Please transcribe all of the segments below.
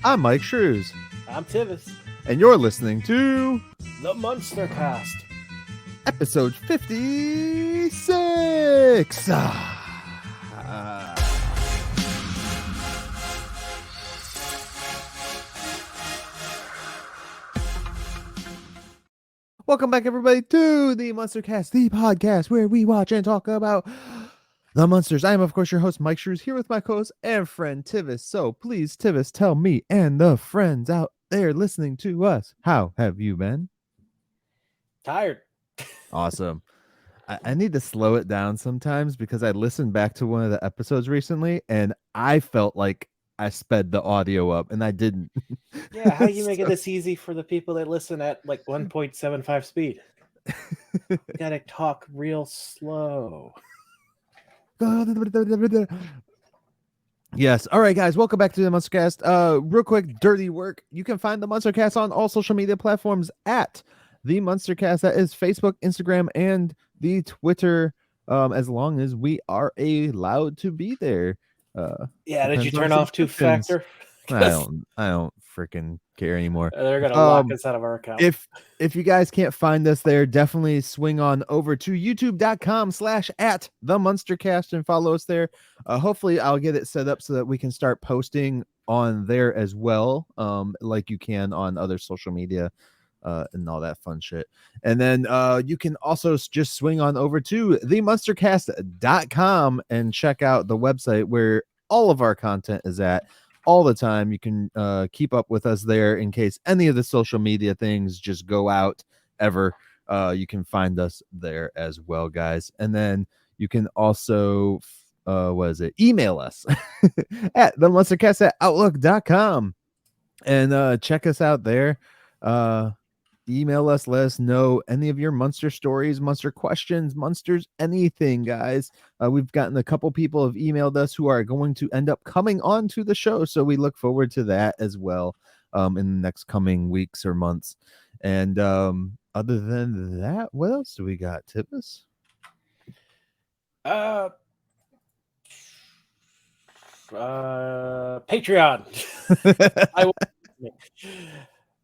I'm Myke Shrews, I'm Tivis. and you're listening to The Munster Cast. episode 56. Welcome back, everybody, to the Munster Cast, the podcast where we watch and talk about the Munsters. I am, of course, your host, Myke Shrews, here with my co-host and friend, Tivis. So please, Tivis, tell me and the friends out there listening to us, how have you been? Tired. Awesome. I need to slow it down sometimes because I listened back to one of the episodes recently and I felt like I sped the audio up and I didn't. Yeah, how you making this easy for the people that listen at like 1.75 speed? You gotta talk real slow. Yes. All right, guys. Welcome back to the MUNSTERCast. Real quick, dirty work. You can find the MUNSTERCast on all social media platforms at the MUNSTERCast. That is Facebook, Instagram, and the Twitter. As long as we are allowed to be there. Yeah, did you Depends on turn off subscriptions. two-factor? I don't freaking care anymore. They're gonna lock us out of our account. If you guys can't find us there, definitely swing on over to youtube.com/at TheMunsterCast and follow us there. Hopefully I'll get it set up so that we can start posting on there as well, like you can on other social media and all that fun shit. And then you can also just swing on over to TheMunsterCast.com and check out the website where all of our content is at all the time. You can keep up with us there in case any of the social media things just go out ever. You can find us there as well, guys. And then you can also email us at TheMunsterCast@outlook.com and check us out there. Email us, let us know any of your Munster stories, Munster questions, Munsters, anything, guys. We've gotten a couple people have emailed us who are going to end up coming on to the show, so we look forward to that as well in the next coming weeks or months. And other than that, what else do we got, Tivis? Patreon.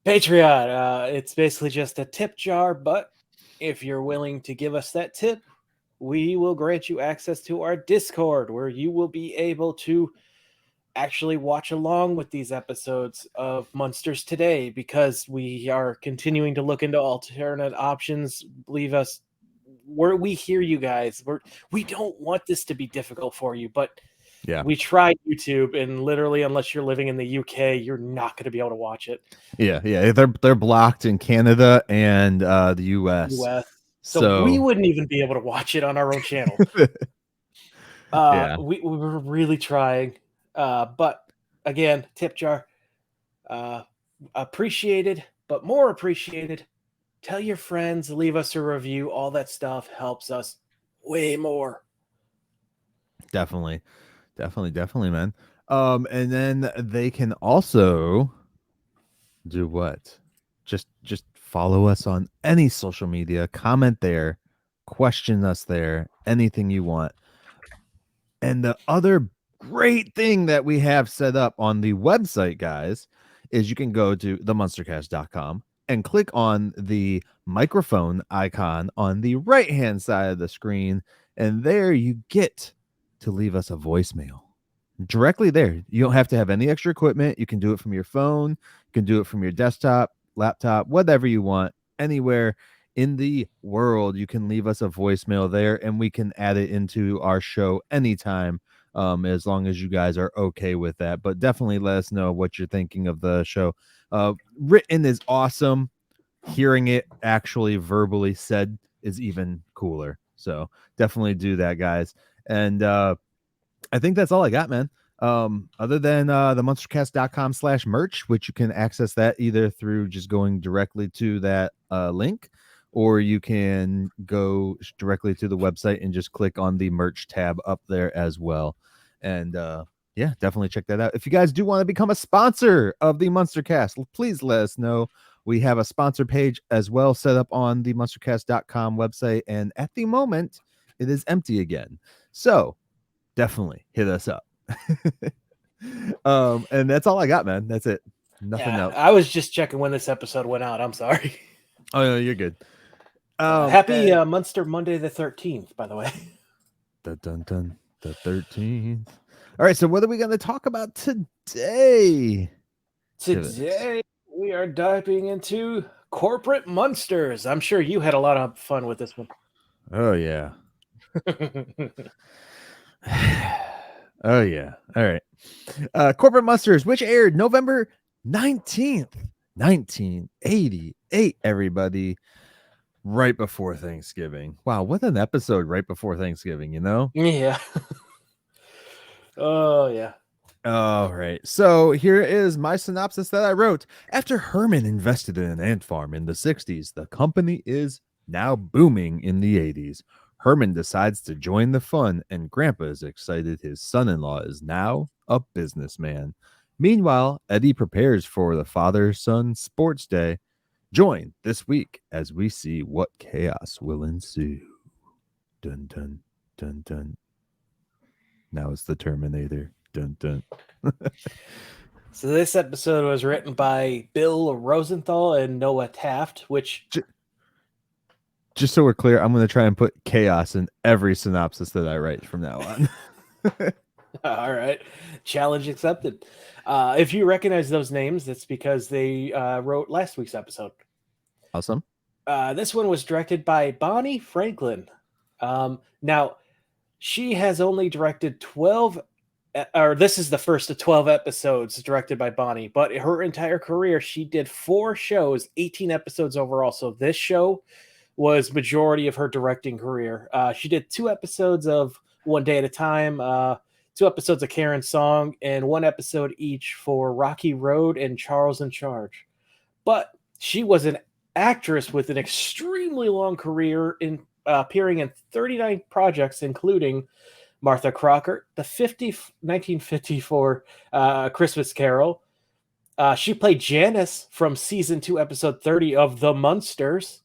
Patreon. It's basically just a tip jar, but if you're willing to give us that tip, we will grant you access to our Discord, where you will be able to actually watch along with these episodes of Munsters Today, because we are continuing to look into alternate options. Believe us, we hear you guys. We don't want this to be difficult for you, but yeah, we tried YouTube, and literally, unless you're living in the UK, you're not going to be able to watch it. Yeah, they're blocked in Canada and the US. So we wouldn't even be able to watch it on our own channel. Yeah. We were really trying. But again, tip jar, appreciated, but more appreciated. Tell your friends, leave us a review. All that stuff helps us way more. Definitely, man. And then they can also do what? Just follow us on any social media, comment there, question us there, anything you want. And the other great thing that we have set up on the website, guys, is you can go to themunstercast.com and click on the microphone icon on the right hand side of the screen, and there you get to leave us a voicemail directly there. You don't have to have any extra equipment. You can do it from your phone, you can do it from your desktop, laptop, whatever you want, anywhere in the world. You can leave us a voicemail there and we can add it into our show anytime, as long as you guys are okay with that. But definitely let us know what you're thinking of the show. Written is awesome. Hearing it actually verbally said is even cooler. So definitely do that, guys. And I think that's all I got, man. Other than the munstercast.com/merch, which you can access that either through just going directly to that link, or you can go directly to the website and just click on the merch tab up there as well. And yeah, definitely check that out. If you guys do want to become a sponsor of the MUNSTERCast, please let us know. We have a sponsor page as well set up on the munstercast.com website, and at the moment it is empty again. So definitely hit us up. And that's all I got, man. That's it. Nothing Yeah, else. I was just checking when this episode went out. I'm sorry. Oh no, you're good. Happy And Munster Monday the 13th, by the way. dun dun dun the 13th. All right, so what are we going to talk about today? Tivis. Today we are diving into corporate monsters. I'm sure you had a lot of fun with this one. Oh yeah. Oh yeah. All right. Corporate Musters, which aired November 19th, 1988, everybody. Right before Thanksgiving. Wow, what an episode right before Thanksgiving, you know? Yeah. Oh yeah. All right. So here is my synopsis that I wrote. After Herman invested in an ant farm in the 60s, the company is now booming in the 80s. Herman decides to join the fun, and Grandpa is excited his son in law is now a businessman. Meanwhile, Eddie prepares for the father son sports day. Join this week as we see what chaos will ensue. Dun dun dun dun. Now it's the Terminator. Dun dun. So this episode was written by Bill Rosenthal and Noah Taft, which Just so we're clear, I'm going to try and put chaos in every synopsis that I write from now on. all right, challenge accepted. If you recognize those names, that's because they wrote last week's episode. Awesome. This one was directed by Bonnie Franklin. Now, she has only directed 12, or this is the first of 12 episodes directed by Bonnie, but her entire career, she did 4 shows, 18 episodes overall. So this show was majority of her directing career. She did 2 episodes of One Day at a Time, 2 episodes of Karen's Song, and 1 episode each for Rocky Road and Charles in Charge. But she was an actress with an extremely long career in appearing in 39 projects, including Martha Crocker, the 1954 Christmas Carol. She played Janice from season 2, episode 30 of The Munsters.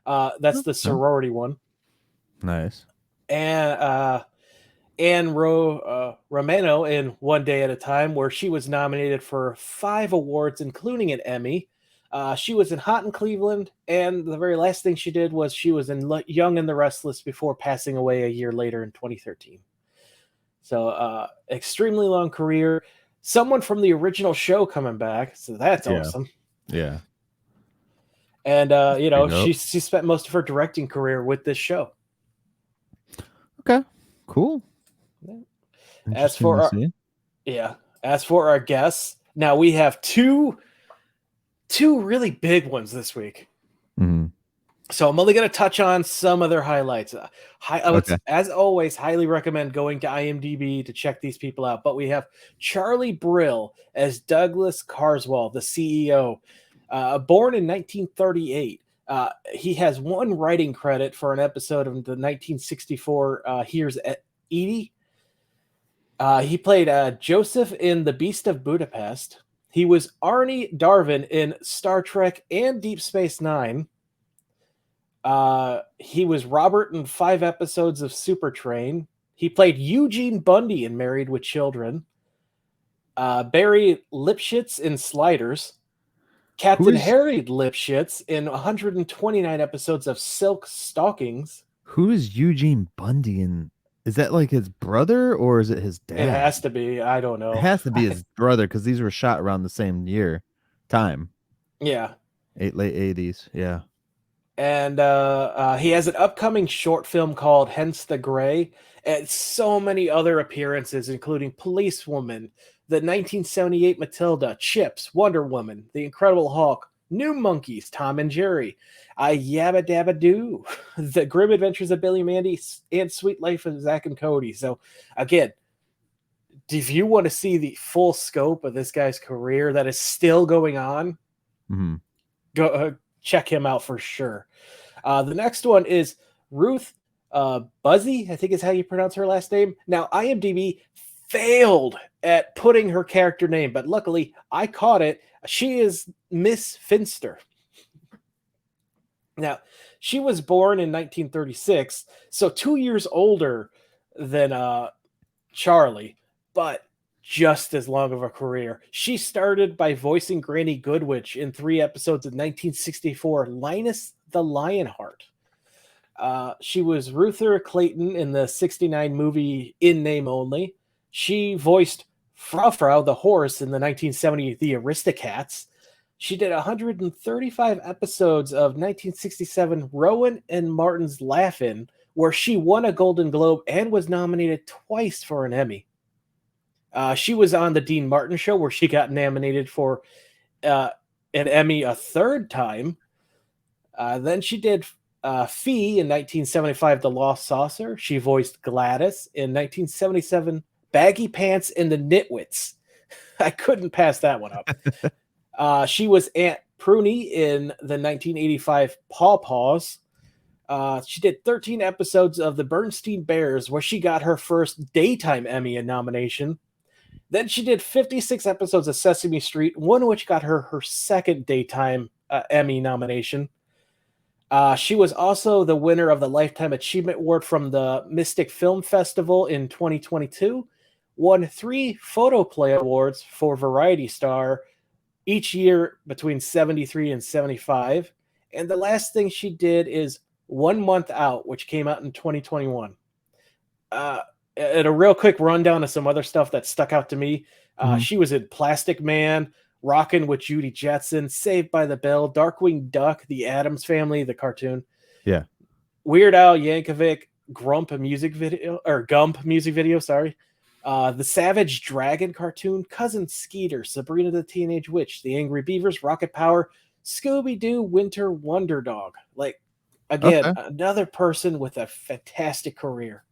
That's the sorority one. Nice. And Anne Romano in One Day at a Time, where she was nominated for 5 awards, including an Emmy. She was in Hot in Cleveland, and the very last thing she did was she was in Young and the Restless before passing away a year later in 2013. So, extremely long career. Someone from the original show coming back, so that's awesome. Yeah. And Nope. she spent most of her directing career with this show. Okay. Cool. As for our guests, now we have two really big ones this week. Mm-hmm. So I'm only going to touch on some of their highlights. I would, Okay. as always, highly recommend going to IMDb to check these people out. But we have Charlie Brill as Douglas Carswell, the CEO. Born in 1938. He has 1 writing credit for an episode of the 1964 Here's Edie. He played Joseph in The Beast of Budapest. He was Arnie Darvin in Star Trek and Deep Space Nine. He was Robert in 5 episodes of Super Train. He played Eugene Bundy in Married with Children. Barry Lipschitz in Sliders. Captain Harry Lipschitz in 129 episodes of Silk Stockings. Who is Eugene Bundy in? Is that like his brother or is it his dad? It has to be. I don't know. It has to be his brother because these were shot around the same time. Yeah. Late 80s. Yeah. And he has an upcoming short film called Hence the Gray, and so many other appearances, including Policewoman, the 1978 Matilda, Chips, Wonder Woman, The Incredible Hulk, New Monkeys, Tom and Jerry, Yabba Dabba Doo, The Grim Adventures of Billy Mandy, and Sweet Life of Zack and Cody. So, again, if you want to see the full scope of this guy's career that is still going on, go check him out for sure. The next one is Ruth Buzzy, I think is how you pronounce her last name. Now, IMDb failed at putting her character name, but luckily I caught it. She is Miss Finster. Now, she was born in 1936, so 2 years older than Charlie, but just as long of a career. She started by voicing Granny Goodwitch in 3 episodes of 1964, Linus the Lionheart. She was Ruther Clayton in the 69 movie In Name Only. She voiced Frau Frau the horse in the 1970 The Aristocats. She did 135 episodes of 1967 Rowan and Martin's Laugh-In, where she won a Golden Globe and was nominated twice for an Emmy. She was on the Dean Martin Show, where she got nominated for an Emmy a third time. Then she did Fee in 1975, The Lost Saucer. She voiced Gladys in 1977, Baggy Pants and the Nitwits. I couldn't pass that one up. She was Aunt Pruny in the 1985 Paw Paws. She did 13 episodes of The Bernstein Bears, where she got her first daytime Emmy nomination. Then she did 56 episodes of Sesame Street, one of which got her second daytime Emmy nomination. She was also the winner of the Lifetime Achievement Award from the Mystic Film Festival in 2022, won 3 Photoplay Awards for Variety Star each year between 73 and 75. And the last thing she did is 1 Month Out, which came out in 2021. And a real quick rundown of some other stuff that stuck out to me. She was in Plastic Man, Rockin' with Judy Jetson, Saved by the Bell, Darkwing Duck, The Addams Family, the cartoon. Yeah. Weird Al Yankovic, Gump music video, sorry. The Savage Dragon cartoon, Cousin Skeeter, Sabrina the Teenage Witch, The Angry Beavers, Rocket Power, Scooby-Doo, Winter Wonder Dog. Like, again, Okay. another person with a fantastic career.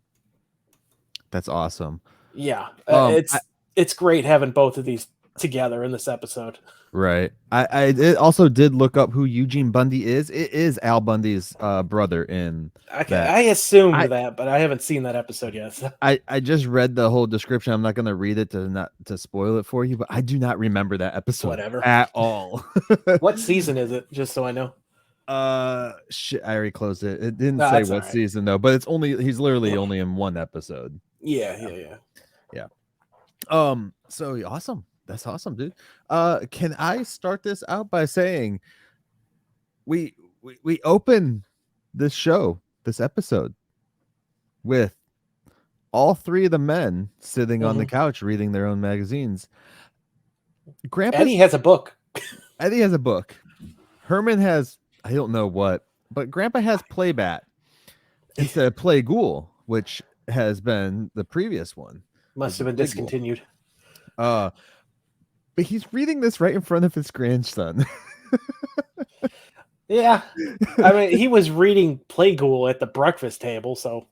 That's awesome. Yeah, I- it's great having both of these together in this episode. Right. I also did look up who Eugene Bundy is. It is Al Bundy's brother in Okay, that. I assumed that, but I haven't seen that episode yet. So. I just read the whole description. I'm not going to read it to spoil it for you, but I do not remember that episode Whatever. at all. What season is it? Just so I know. Shit, I already closed it. It didn't No, say that's what all right. season though, but he's literally only in one episode. Yeah. So awesome. That's awesome, dude. Can I start this out by saying we open this show, this episode, with all 3 of the men sitting on the couch reading their own magazines. Eddie has a book. Eddie has a book. Herman has, I don't know what, but Grandpa has Playbat instead of Play Ghoul, which has been the previous one. Must have been discontinued. But he's reading this right in front of his grandson. Yeah. I mean, he was reading Play Ghoul at the breakfast table, so.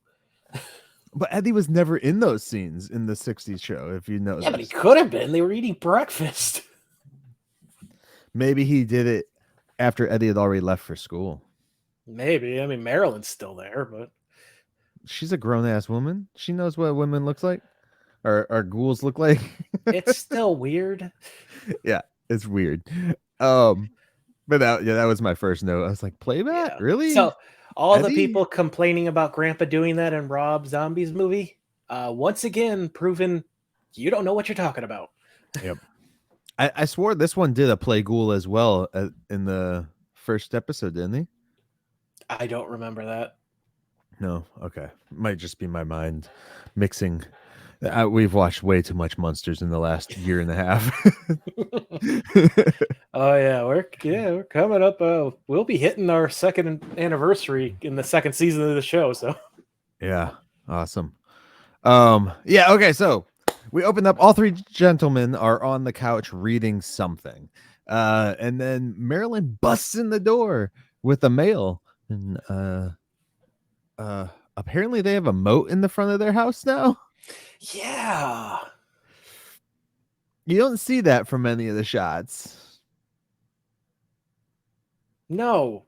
But Eddie was never in those scenes in the 60s show, if you know. Yeah, but he could have been. They were eating breakfast. Maybe he did it after Eddie had already left for school. Maybe. I mean, Marilyn's still there, but. She's a grown-ass woman. She knows what women looks like. Or ghouls look like. It's still weird. Yeah, it's weird. But that was my first note. I was like, Playbat? Yeah. Really? So all Eddie? The people complaining about Grandpa doing that in Rob Zombie's movie, once again proven you don't know what you're talking about. Yep. I swore this one did a Play Ghoul as well in the first episode, didn't he? I don't remember that. No, okay. Might just be my mind mixing. We've watched way too much Munsters in the last year and a half. Oh yeah, we're coming up. We'll be hitting our second anniversary in the second season of the show. So yeah, awesome. Yeah, okay. So we opened up. All 3 gentlemen are on the couch reading something, and then Marilyn busts in the door with a mail, and apparently they have a moat in the front of their house now. Yeah. You don't see that from any of the shots. No.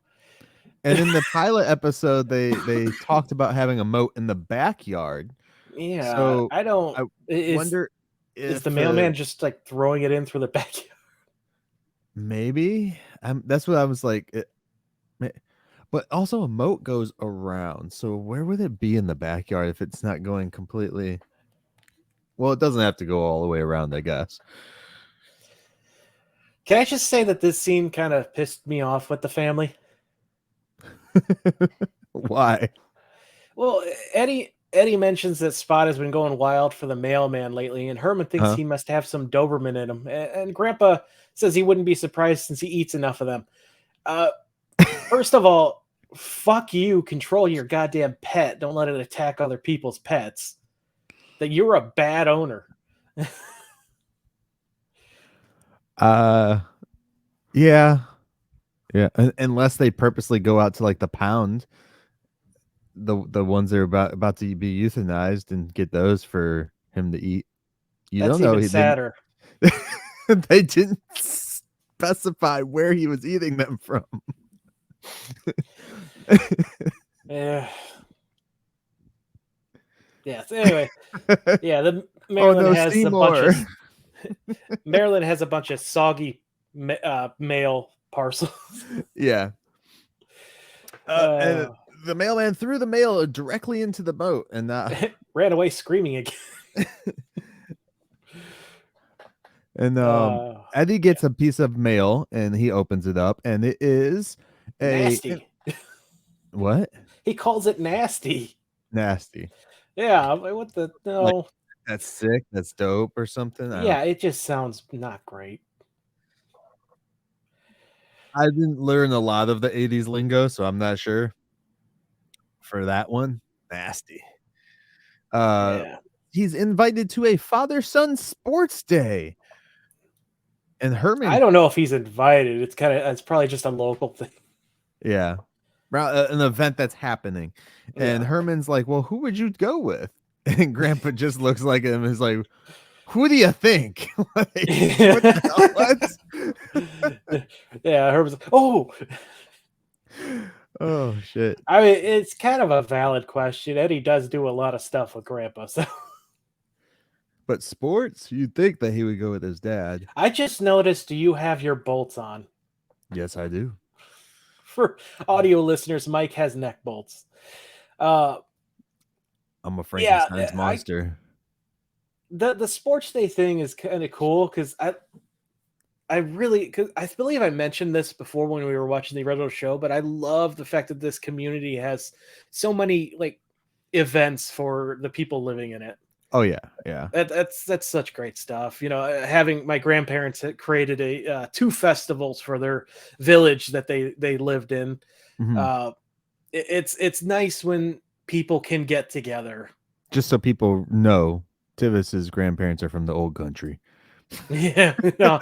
And in the pilot episode, they talked about having a moat in the backyard. Yeah. So I wonder if is the mailman just like throwing it in through the backyard? Maybe. That's what I was like. But also a moat goes around. So where would it be in the backyard if it's not going completely? Well, it doesn't have to go all the way around, I guess. Can I just say that this scene kind of pissed me off with the family? Why? Well, Eddie mentions that Spot has been going wild for the mailman lately, and Herman thinks Huh? he must have some Doberman in him. And Grandpa says he wouldn't be surprised since he eats enough of them. Uh, First of all, fuck you. Control your goddamn pet. Don't let it attack other people's pets. That you're a bad owner. Uh, yeah, yeah. Unless they purposely go out to like the pound, the ones that are about to be euthanized, and get those for him to eat. You That's don't know. even He didn't. sadder. They didn't specify where he was eating them from. Yeah. Yeah. So anyway, yeah. The Oh Maryland no, has a bunch of Seymour. Maryland has a bunch of soggy mail parcels. Yeah. And Uh, the mailman threw the mail directly into the boat, and ran away screaming again. and Eddie Yeah. gets a piece of mail, and he opens it up, and it is a Nasty. what? He calls it nasty. Nasty. Yeah. What the Like, no? that's sick. That's dope, or something. I don't. Yeah. It just sounds not great. I didn't learn a lot of the '80s lingo, so I'm not sure for that one. Nasty. Uh, Yeah. he's invited to a father-son sports day, and I Herman. don't know if he's invited. It's probably just a local thing. Yeah. An event that's happening. And Yeah. Herman's like, "Well, who would you go with?" And Grandpa just looks like him and is like, "Who do you think?" Like, what the what? Yeah. Herman's like, oh, Oh shit. I mean, it's kind of a valid question. Eddie does do a lot of stuff with Grandpa, so But sports, you'd think that he would go with his dad. I just noticed you have your bolts on. Yes, I do. For audio listeners, Myke has neck bolts. Uh, I'm a yeah, Frankenstein's I monster. the sports day thing is kind of cool because I really because I believe I mentioned this before when we were watching the original show, but I love the fact that this community has so many like events for the people living in it. Oh yeah, yeah. That's such great stuff. You know, having my grandparents had created a two festivals for their village that they lived in. Mhm. Uh, it's nice when people can get together. Just so people know, Tivis's grandparents are from the old country. Yeah, no.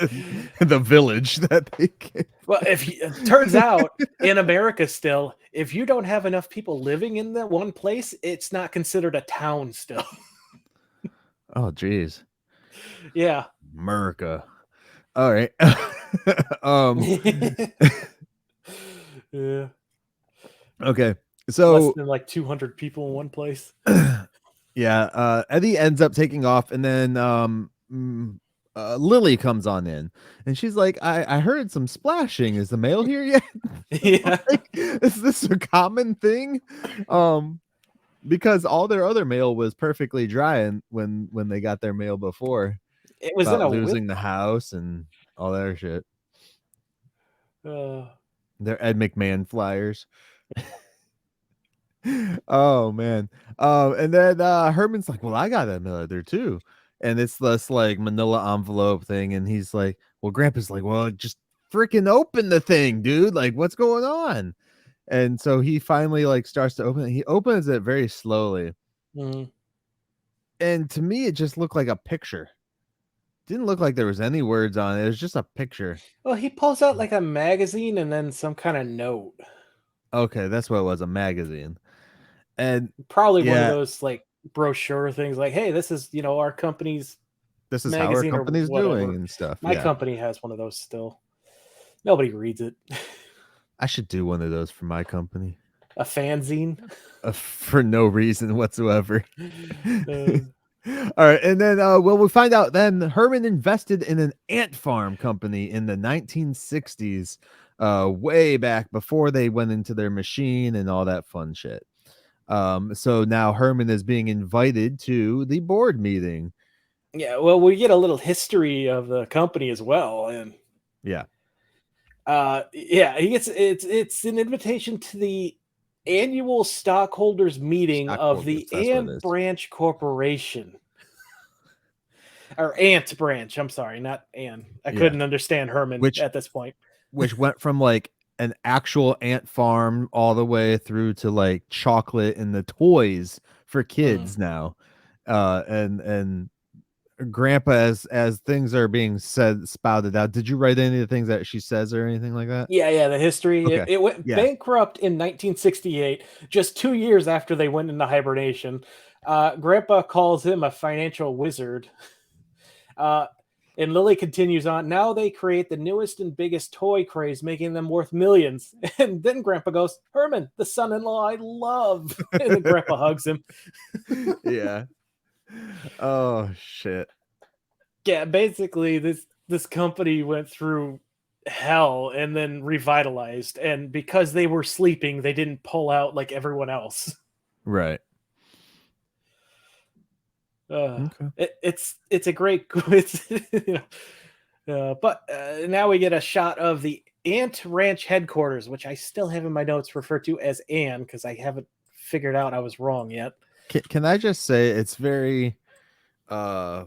The village that they came. Well, if it turns out in America still, if you don't have enough people living in that one place, it's not considered a town still. Oh geez. Yeah. America. All right. um Yeah. okay. Less So than like 200 people in one place. yeah, Eddie ends up taking off, and then Lily comes on in, and she's like, I heard some splashing. Is the mail here yet?" Yeah. Like, is this a common thing? Because all their other mail was perfectly dry, and when they got their mail before It was in about a whip. losing the house and all that shit. Uh, They're Ed McMahon flyers. Oh man. And then Herman's like, "Well, I got that mail there too." And it's this like manila envelope thing, and he's like, well, Grandpa's like, "Well, just freaking open the thing, dude. Like, what's going on?" And so he finally like starts to open it. He opens it very slowly. mm. And to me, it just looked like a picture. Didn't look like there was any words on it. It was just a picture. Well, he pulls out like a magazine and then some kind of note. Okay, that's what it was, a magazine. And Probably one of yeah, those like brochure things like, hey, this is, our company's this is how our magazine or company's doing whatever. and stuff. My Yeah. company has one of those still. Nobody reads it. I should do one of those for my company. A fanzine. For no reason whatsoever. Uh, All right, and then well, we find out then Herman invested in an ant farm company in the 1960s, way back before they went into their machine and all that fun shit. So now Herman is being invited to the board meeting, Yeah, well, we get a little history of the company as well, and Yeah. yeah, he gets it's an invitation to the annual stockholders meeting of Stockholders, the that's what it Ant is. Branch Corporation. Or Ant Branch, I'm sorry, not Ann. I Yeah. couldn't understand Herman Which at this point. which went from like an actual ant farm all the way through to like chocolate and the toys for Mhm. kids now. And grandpa, as things are being said spouted out, did you write any of the things that she says or anything like that? Yeah, yeah, the history. It, Okay. it went Yeah. bankrupt in 1968, just 2 years after they went into hibernation. Grandpa calls him a financial wizard. Uh, and Lily continues on. Now they create the newest and biggest toy craze, making them worth millions. And then Grandpa goes, Herman, the son in law I love. And then Grandpa hugs him. Yeah. Oh shit. Yeah, basically, this company went through hell and then revitalized. And because they were sleeping, they didn't pull out like everyone else. Right. Okay. It's a great it's you but now we get a shot of the Ant Ranch headquarters, which I still have in my notes referred to as Ann because I haven't figured out I was wrong yet. Can I just say it's very uh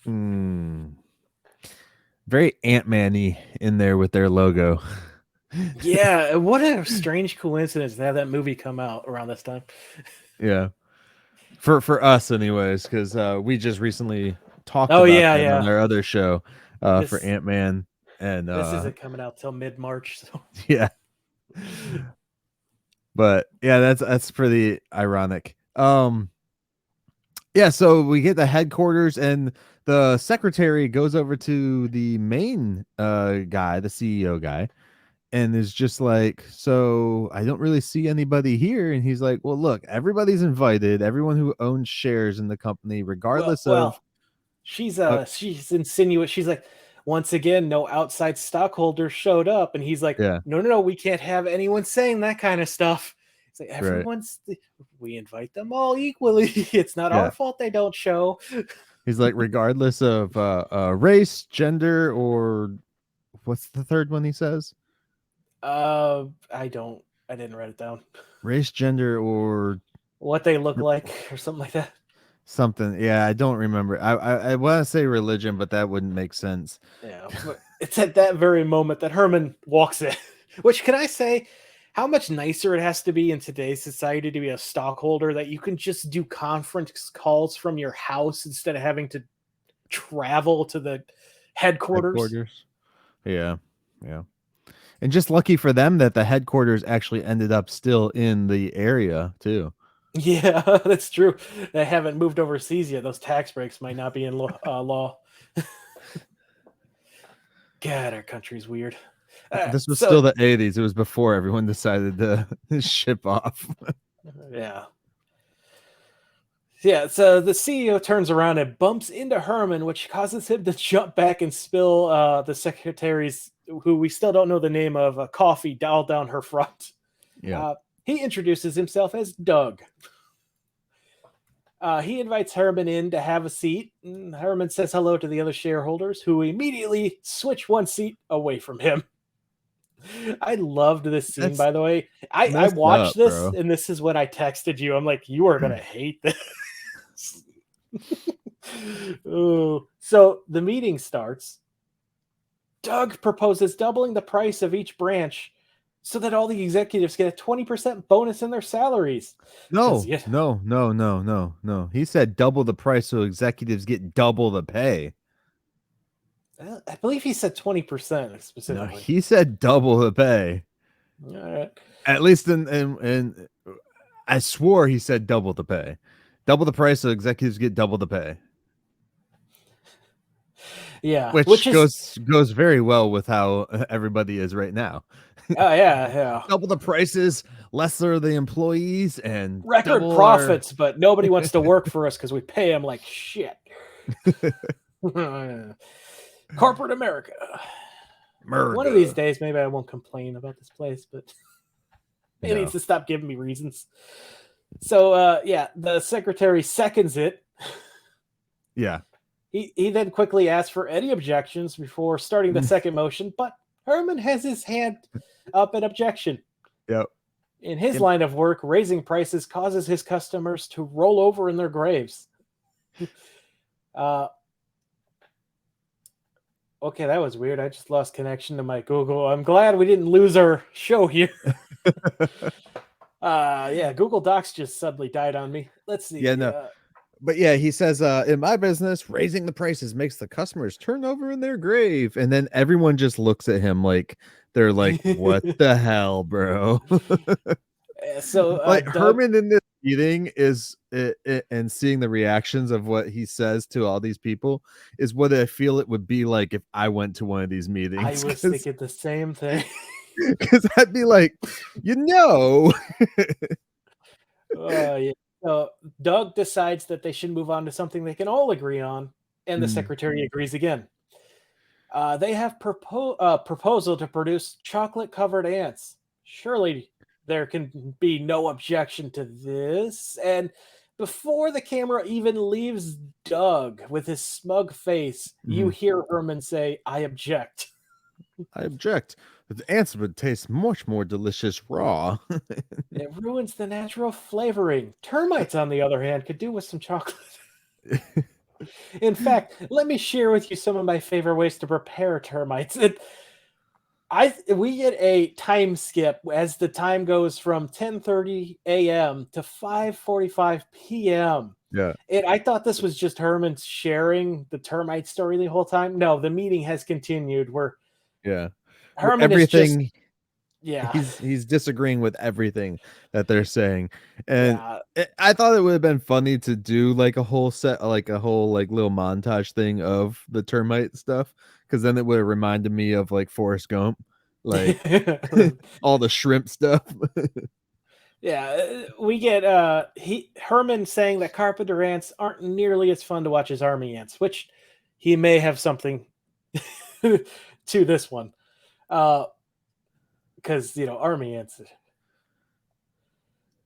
hmm, very Ant-Man-y in there with their logo. Yeah, what a strange coincidence to have that movie come out around this time. Yeah. For us anyways, because we just recently talked Oh about yeah, that on yeah. our other show for This Ant-Man. And this isn't coming out till mid March, so yeah. But yeah, that's pretty ironic. Yeah, so we get the headquarters, and the secretary goes over to the main guy, the CEO guy, and is just like, so I don't really see anybody here. And he's like, well, look, everybody's invited, everyone who owns shares in the company, well regardless of well she's insinuate. She's like, once again, no outside stockholders showed up, and he's like, yeah, no, no, no, we can't have anyone saying that kind of stuff. It's like right. we invite them all equally. It's not our Yeah. fault they don't show. He's like, regardless of race, gender, or what's the third one he says? I didn't write it down. Race, gender, or What they look like or something like that. something. Yeah, I don't remember. I want to say religion, but that wouldn't make sense. Yeah, but it's at that very moment that Herman walks in. Which, can I say, how much nicer it has to be in today's society to be a stockholder that you can just do conference calls from your house instead of having to travel to the headquarters. Headquarters. Yeah, yeah. And just lucky for them that the headquarters actually ended up still in the area too. Yeah, that's true. They haven't moved overseas yet. Those tax breaks might not be in law. God, our country's weird. This was So still the 80s. It was before everyone decided to ship off. yeah, yeah. So the CEO turns around and bumps into Herman, which causes him to jump back and spill the secretary's, who we still don't know the name of, coffee all down her front. Yeah. He introduces himself as Doug. He invites Herman in to have a seat. And Herman says hello to the other shareholders, who immediately switch one seat away from him. I loved this scene, That's by the way. I messed watched up, this, bro. and this is when I texted you. I'm like, you are going to hate this. Oh, so the meeting starts. Doug proposes doubling the price of each branch so that all the executives get a 20% bonus in their salaries. Because, No, yeah, no, no, no, no, no. He said double the price so executives get double the pay. I believe he said 20% No, specifically. he said double the pay. All right. At least in I swore he said double the pay. Double the price so executives get double the pay. Yeah, which Which is, goes very well with how everybody is right now. oh, yeah, yeah. Double the prices, lesser the employees, and Record double our profits, but nobody wants to work for us because we pay them like shit. Corporate America. One of these murder. days, maybe I won't complain about this place, but it needs No. to stop giving me reasons. So, yeah, the secretary seconds it. Yeah. He then quickly asks for any objections before starting the second motion, but Herman has his hand up in objection. Yep. In his And line of work, raising prices causes his customers to roll over in their graves. Uh, okay, that was weird. I just lost connection to my Google. I'm glad we didn't lose our show here. Yeah, Google Docs just suddenly died on me. Let's yeah, see. no. But yeah, he says, in my business, raising the prices makes the customers turn over in their grave. And then everyone just looks at him like they're like, what the hell, bro? So Like Doug, Herman in this meeting is and seeing the reactions of what he says to all these people is what I feel it would be like if I went to one of these I meetings. was thinking the same thing. Because I'd be like, you know. Yeah. So Doug decides that they should move on to something they can all agree on, and the Mm, secretary agrees again. They have proposal to produce chocolate-covered ants. Surely there can be no objection to this. And before the camera even leaves Doug with his smug face, you mhm. hear Herman say, "I object." I object. The ants would taste much more delicious raw. It ruins the natural flavoring. Termites, on the other hand, could do with some chocolate. In fact, let me share with you some of my favorite ways to prepare termites. We get a time skip as the time goes from 10:30 a.m. to 5:45 p.m. Yeah, And I thought this was just Herman sharing the termite story the whole time. No, the meeting has continued where yeah. Herman is just, Everything yeah, he's disagreeing with everything that they're saying, and yeah. I thought it would have been funny to do like a whole set, like a whole like little montage thing of the termite stuff, because then it would have reminded me of like Forrest Gump, like all the shrimp stuff. Yeah, we get Herman saying that carpenter ants aren't nearly as fun to watch as army ants, which he may have something to this one. Because army ants,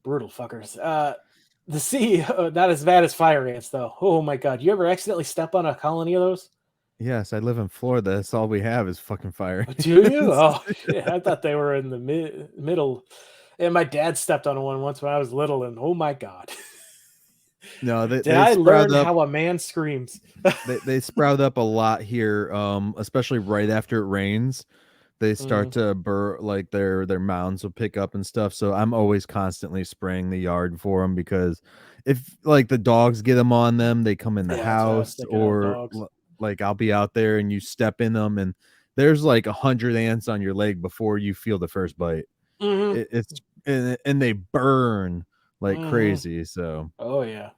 brutal fuckers. The CEO, not as bad as fire ants though. Oh my god, you ever accidentally step on a colony of those? Yes, I live in Florida. That's all we have is fucking fire. Do you? Oh shit, I thought they were in the middle. And my dad stepped on one once when I was little, and oh my god. No, Did they I sprout learn up. how a man screams? They sprout up a lot here, especially right after it rains. They start Mm, to burr, like their mounds will pick up and stuff. So I'm always constantly spraying the yard for them, because if like the dogs get them on them, they come in the yeah, that's what I was house, thinking of. or Dogs. like I'll be out there and you step in them and there's like 100 ants on your leg before you feel the first bite. Mm-hmm. It's and they burn like Mm-hmm. crazy. So Oh yeah.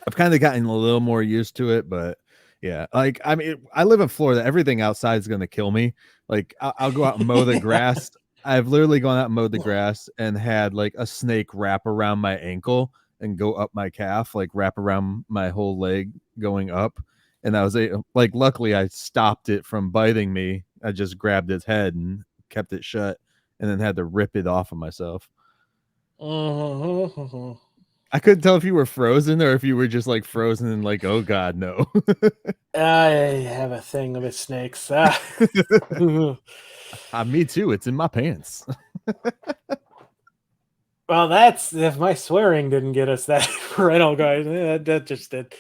I've kind of gotten a little more used to it, but yeah, like I mean, I live in Florida. Everything outside is gonna kill me. Like I'll go out and mow the grass. I've literally gone out and mowed the grass and had like a snake wrap around my ankle and go up my calf, like wrap around my whole leg going up. And I was like, luckily, I stopped it from biting me. I just grabbed its head and kept it shut, and then had to rip it off of myself. Mm-hmm. I couldn't tell if you were frozen or if you were just like frozen and like, oh god, no. I have a thing with snakes. Me too. It's in my pants. Well, that's if my swearing didn't get us that parental guide. That just did.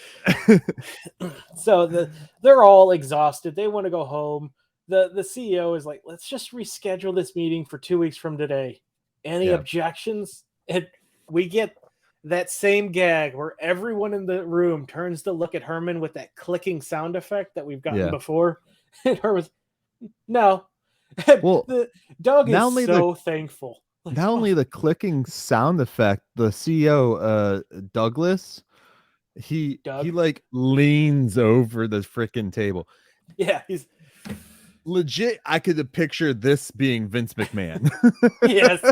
So they're all exhausted. They want to go home. The CEO is like, let's just reschedule this meeting for 2 weeks from today. Any Yeah. objections? And we get that same gag where everyone in the room turns to look at Herman with that clicking sound effect that we've gotten Yeah. before. And Herman's, no. And Well, the dog not is only the so thankful. Like, not oh, only the clicking sound effect, the CEO Douglas, he Doug. like leans over the freaking table. Yeah, he's Legit, I could picture this being Vince McMahon. yes.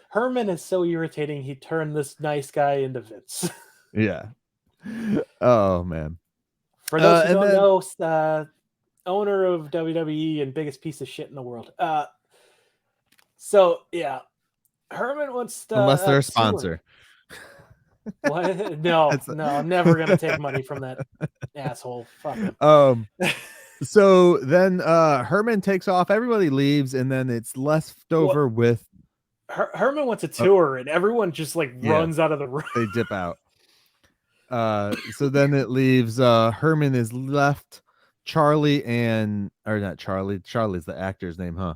Herman is so irritating. He turned this nice guy into Vince. Yeah. Oh man. For those who And don't then know, owner of WWE and biggest piece of shit in the world. So yeah, Herman wants to unless they're a sue her. sponsor. What? No, That's no, I'm never gonna take money from that asshole. Fuck him. um so then Herman takes off, everybody leaves, and then it's left What? over with Herman wants a uh, tour, and everyone just like yeah, runs out of the room. they dip out. So then it leaves Herman is left, Charlie and or not Charlie, Charlie's the actor's name, huh?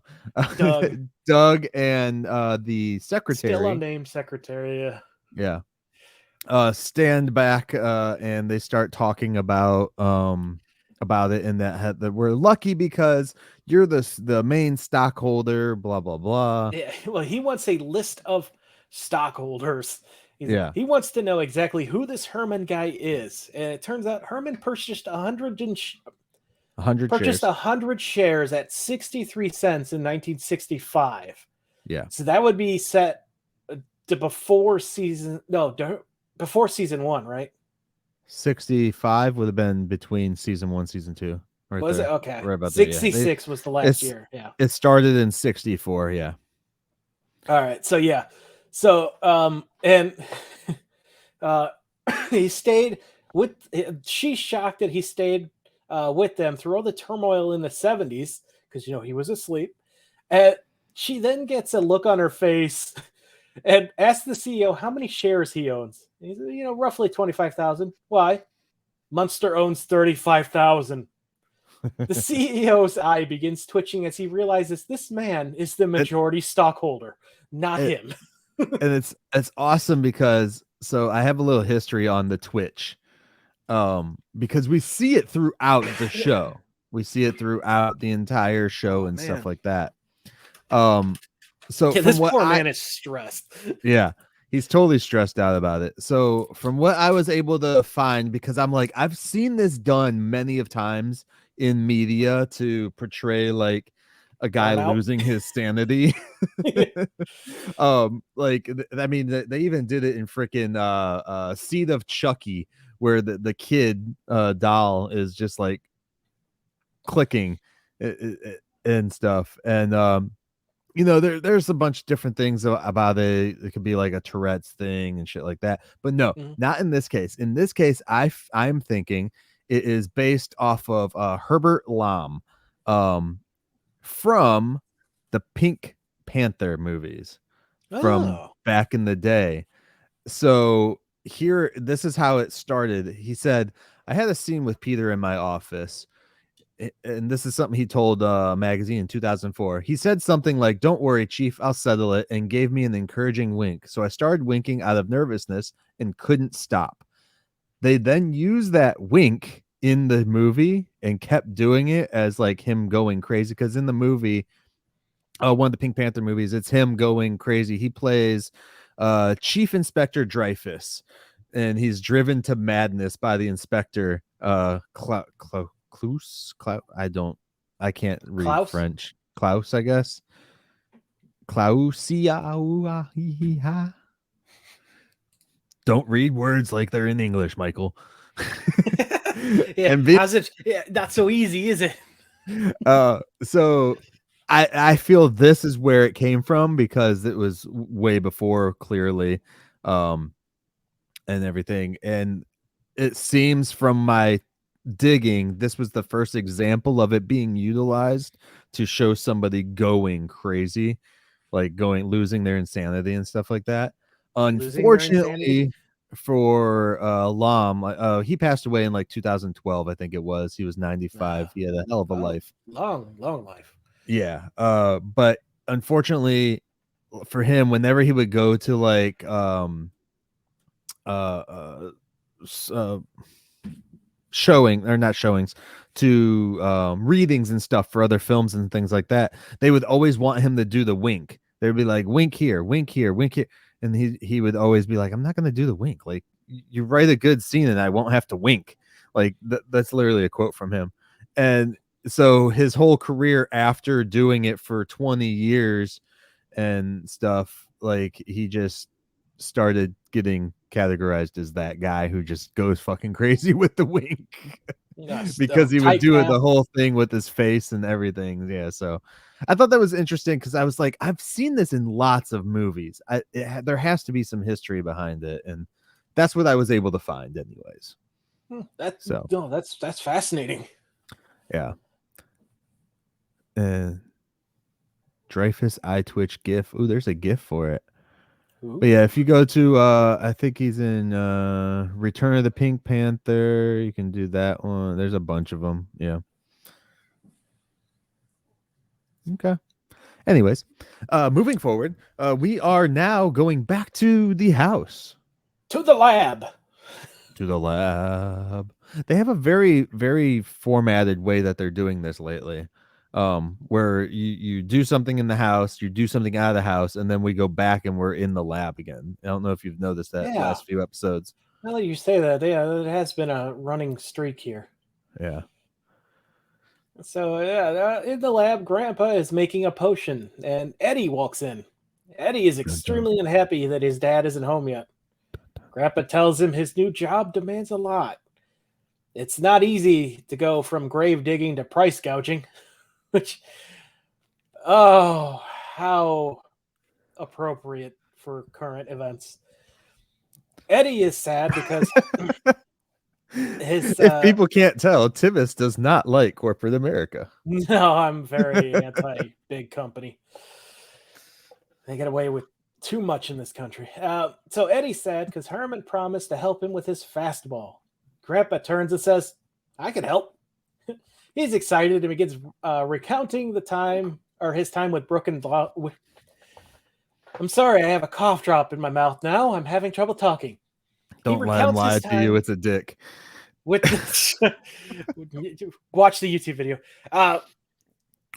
Doug, Doug and the still secretary, unnamed secretary. yeah, stand back and they start talking about it, and that we're lucky because you're the main stockholder, blah blah blah. Yeah, well, he wants a list of stockholders. Yeah, He wants to know exactly who this Herman guy is, and it turns out Herman purchased 100 shares. 100 shares at 63 cents in 1965. Yeah, So that would be set to before season before season one, right? 65 would have been between season 1 season 2, right Was it there, okay? right about there. Yeah, 66 was the last it's year. Yeah. it started in 64. Yeah. All right. So yeah. So and uh he stayed with she's shocked that he stayed with them through all the turmoil in the 70s because he was asleep. And she then gets a look on her face and asks the CEO how many shares he owns. He said, roughly 25,000. Why? Munster owns 35,000. The CEO's eye begins twitching as he realizes this man is the it, majority stockholder, not it, him. and it's awesome because so I have a little history on the Twitch, because we see it throughout the show. We see it throughout the entire show Oh and stuff man. like that. Um, so Yeah, from this what poor man is stressed. yeah, he's totally stressed out about it. So from what I was able to find, because I'm like, I've seen this done many of times in media to portray like a guy Burnout. losing his sanity. Like I mean, they even did it in freaking Seed of Chucky, where the kid doll is just like clicking and stuff, and there's a bunch of different things about it. It could be like a Tourette's thing and shit like that. But no, Mhm. not in this case. In this case, I'm thinking it is based off of Herbert Lom, um, from the Pink Panther movies from Oh. back in the day. So here, this is how it started. He said, "I had a scene with Peter in my office." And this is something he told magazine in 2004. He said something like, "Don't worry, chief, I'll settle it," and gave me an encouraging wink. So I started winking out of nervousness and couldn't stop. They then used that wink in the movie and kept doing it as like him going crazy, because in the movie, one of the Pink Panther movies, it's him going crazy. He plays Chief Inspector Dreyfus, and he's driven to madness by the inspector I can't read Klaus? French. Klaus, I guess. Klausia. Don't read words like they're in English, Michael. Yeah, And how's it? Yeah, not so easy, is it? so I feel this is where it came from, because it was way before, clearly, um and everything. And it seems from my digging, this was the first example of it being utilized to show somebody going crazy, like losing their insanity and stuff like that. Losing their insanity? Unfortunately for Lam, he passed away in like 2012, I think it was. He was 95. He had a hell of a Oh, life. long, long life. Yeah. But unfortunately for him, whenever he would go to like uh, uh, uh showing, or not showings, to readings and stuff for other films and things like that, they would always want him to do the wink. They'd be like, wink here, wink here, wink here. And he would always be like, I'm not going to do the wink. Like, you write a good scene and I won't have to wink. Like, that's literally a quote from him. And so his whole career after doing it for 20 years and stuff, like, he just started getting categorized as that guy who just goes fucking crazy with the wink. Because he would do it Typecast. the whole thing with his face and everything. Yeah, so I thought that was interesting, because I was like, I've seen this in lots of movies. There has to be some history behind it, and That's what I was able to find, anyways. That So no, that's fascinating. yeah. And Dreyfus eye twitch GIF. Ooh, there's a GIF for it. But Ooh. yeah, if you go to I think he's in Return of the Pink Panther, you can do that one. There's a bunch of them. Yeah. Okay. Anyways, moving forward, we are now going back to the house. To the lab. To the lab. They have a very, very formatted way that they're doing this lately. Where you do something in the house, you do something out of the house, and then we go back and we're in the lab again. I don't know if you've noticed that Yeah. last few episodes. Now that you say that, yeah, it has been a running streak here. Yeah. So yeah, in the lab, Grandpa is making a potion, and Eddie walks in. Eddie is Dun, dun. extremely unhappy that his dad isn't home yet. Grandpa tells him his new job demands a lot. It's not easy to go from grave digging to price gouging, which, oh, how appropriate for current events. Eddie is sad because his If people can't tell, Tivis does not like corporate America. no, I'm very anti big company. They get away with too much in this country. So Eddie's sad because Herman promised to help him with his fastball. Grandpa turns and says, "I can help." He's excited and begins recounting the time or his time with Brooke and I'm sorry, I have a cough drop in my mouth now. I'm having trouble talking. He Don't let him recounts lie his to you. time It's a dick. with the, watch the YouTube video.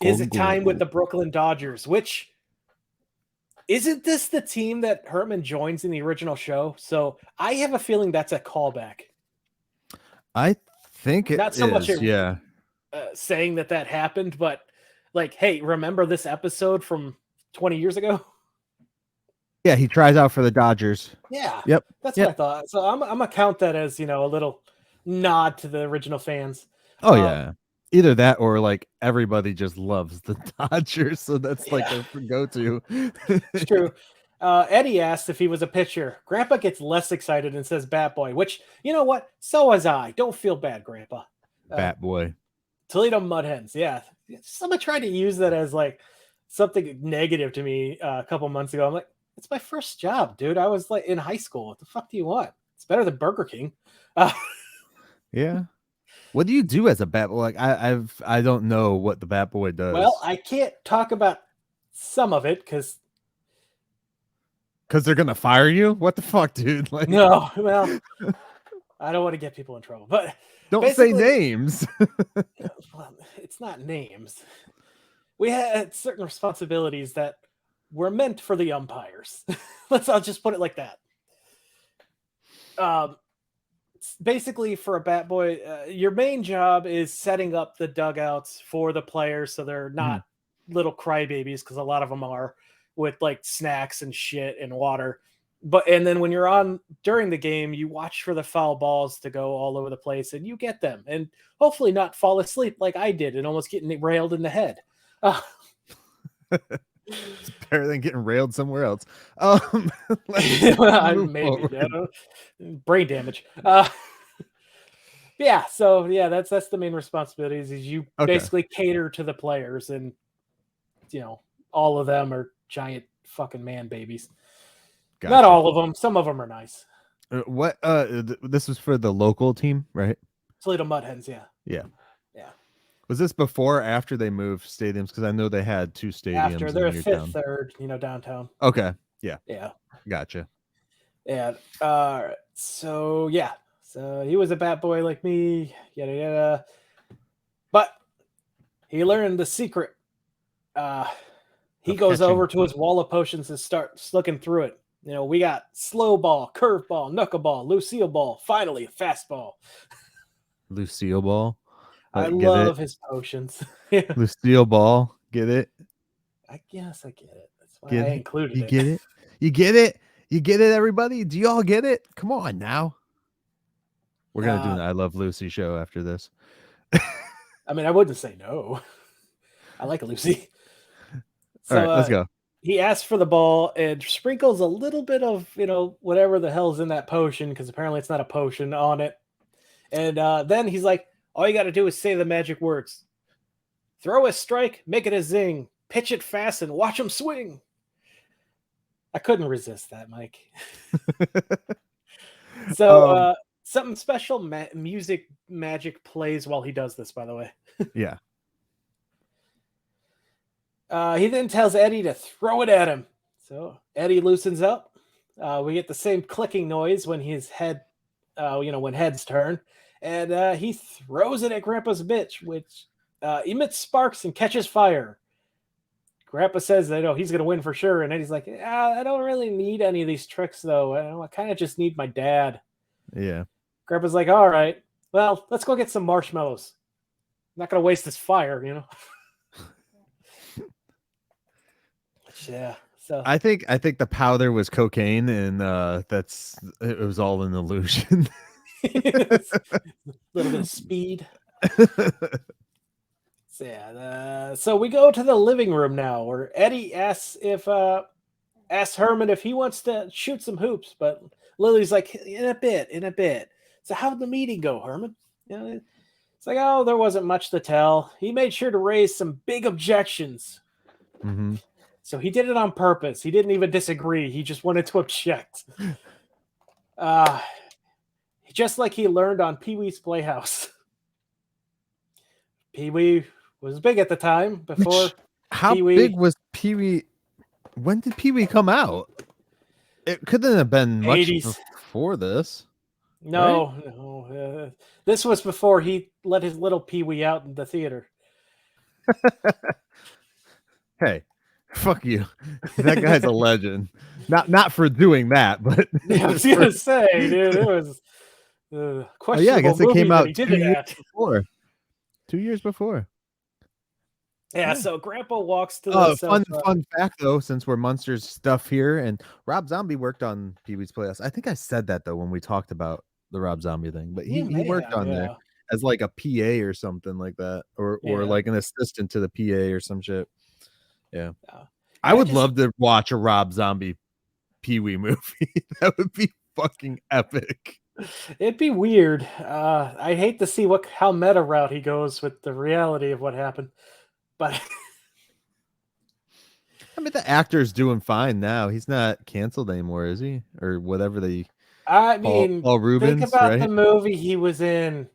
His time with the Brooklyn Dodgers, which isn't this the team that Herman joins in the original show? So I have a feeling that's a callback. I think it Not so much is. Yeah. saying that that happened, but like, hey, remember this episode from 20 years ago? Yeah. He tries out for the Dodgers. Yeah, Yep. that's what I Yep. thought. So I'm gonna count that as a little nod to the original fans. Oh Uh, yeah. Either that or like everybody just loves the Dodgers, so that's like yeah, their go-to. it's true. Eddie asks if he was a pitcher. Grandpa gets less excited and says "Bat Boy," which you know what? So was I. Don't feel bad, Grandpa. Uh, Bat boy. Toledo Mudhens. Yeah, someone tried to use that as like something negative to me a couple months ago. I'm like, it's my first job, dude. I was like in high school. What the fuck do you want? It's better than Burger King. Uh, Yeah. What do you do as a bat boy? Like I don't know what the bat boy well, does. I can't talk about some of it because Because they're gonna fire you? What the fuck, dude? Like no, well, I don't want to get people in trouble. But don't say basically, names. well, it's not names. We had certain responsibilities that were meant for the umpires. I'll just put it like that. Um, basically, for a bat boy, your main job is setting up the dugouts for the players so they're Mhm. not little crybabies, because a lot of them are, with like snacks and shit and water. But and then when you're on during the game, you watch for the foul balls to go all over the place and you get them and hopefully not fall asleep like I did and almost getting railed in the head. Uh, It's better than getting railed somewhere else. Let's move maybe forward. brain damage. Yeah, so yeah, that's the main responsibilities is you Okay. basically cater to the players, and all of them are giant fucking man babies. Not Gotcha. all of them. Some of them are nice. What this was for the local team, right? Toledo Mudhens, yeah, Yeah. yeah. Was this before or after they moved stadiums? Because I know they had two After stadiums they're in a your fifth, town. third, downtown. Okay. Yeah. Yeah, Gotcha. yeah. So yeah, so he was a bat boy like me, yada yada. But he learned the secret. Uh, he Of goes catching over to his wall of potions and starts looking through it. We got slow ball, curve ball, knuckleball, Lucille ball, finally a fastball. Lucille Ball. I Like, get it? love his potions. Yeah, Lucille Ball. Get it? I guess I get it. That's why I Get it? included You it. get it? You get it? You get it, everybody? Do y'all get it? Come on now. We're gonna do Uh, an I Love Lucy show after this. I mean, I wouldn't say no. I like Lucy. All So, right, let's go. he asks for the ball and sprinkles a little bit of, whatever the hell's in that potion, because apparently it's not a potion, on it. And then he's like, all you got to do is say the magic words. Throw a strike, make it a zing. Pitch it fast and watch him swing. I couldn't resist that, Myke. So um, something special music magic plays while he does this, by the way. yeah. He then tells Eddie to throw it at him. So Eddie loosens up. We get the same clicking noise when his head, when heads turn. And he throws it at Grandpa's bitch, which emits sparks and catches fire. Grandpa says that he's going to win for sure. And Eddie's like, I don't really need any of these tricks, though. I kind of just need my dad. Yeah. Grandpa's like, all right, well, let's go get some marshmallows. I'm not going to waste this fire. Yeah. So I think the powder was cocaine, and it was all an illusion. a little bit of speed. So, yeah. So we go to the living room now, where Eddie asks Herman if he wants to shoot some hoops, but Lily's like, in a bit. So how'd the meeting go, Herman? It's like, oh, there wasn't much to tell. He made sure to raise some big objections. Mm-hmm. So he did it on purpose. He didn't even disagree. He just wanted to object. Just like he learned on Pee-wee's Playhouse. Pee-wee was big at the time before How Pee-wee. big was Pee-wee? When did Pee-wee come out? It couldn't have been much 80s. before this. No, right? No. This was before he let his little Pee-wee out in the theater. Hey, fuck you. That guy's a legend. Not for doing that, but I was gonna say, dude, it was questionable. Yeah, I guess it came out 2 years before. 2 years before. Yeah, so Grandpa walks to the fun fact though, since we're Munsters stuff here, and Rob Zombie worked on Pee-wee's Playhouse. I think I said that though when we talked about the Rob Zombie thing, but he worked on there as like a PA or something like that, or like an assistant to the PA or some shit. Yeah. I would love to watch a Rob Zombie Pee-wee movie. That would be fucking epic. It'd be weird. I hate to see how meta route he goes with the reality of what happened, but I mean, the actor's doing fine now. He's not canceled anymore, is he? Or whatever they. I mean, Paul Rubens, think about right? the movie he was in.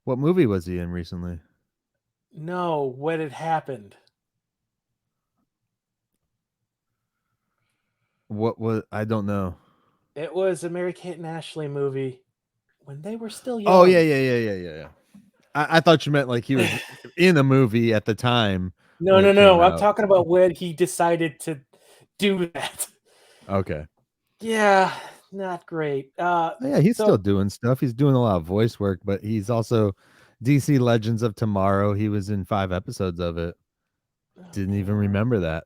What movie was he in recently? No, when it happened. What was? I don't know. It was a Mary-Kate and Ashley movie when they were still young. Oh yeah. I thought you meant like he was in a movie at the time. No. I'm talking about when he decided to do that. Okay. Yeah, not great. Yeah, he's still doing stuff. He's doing a lot of voice work, but he's also DC Legends of Tomorrow. He was in 5 episodes of it. Didn't even remember that.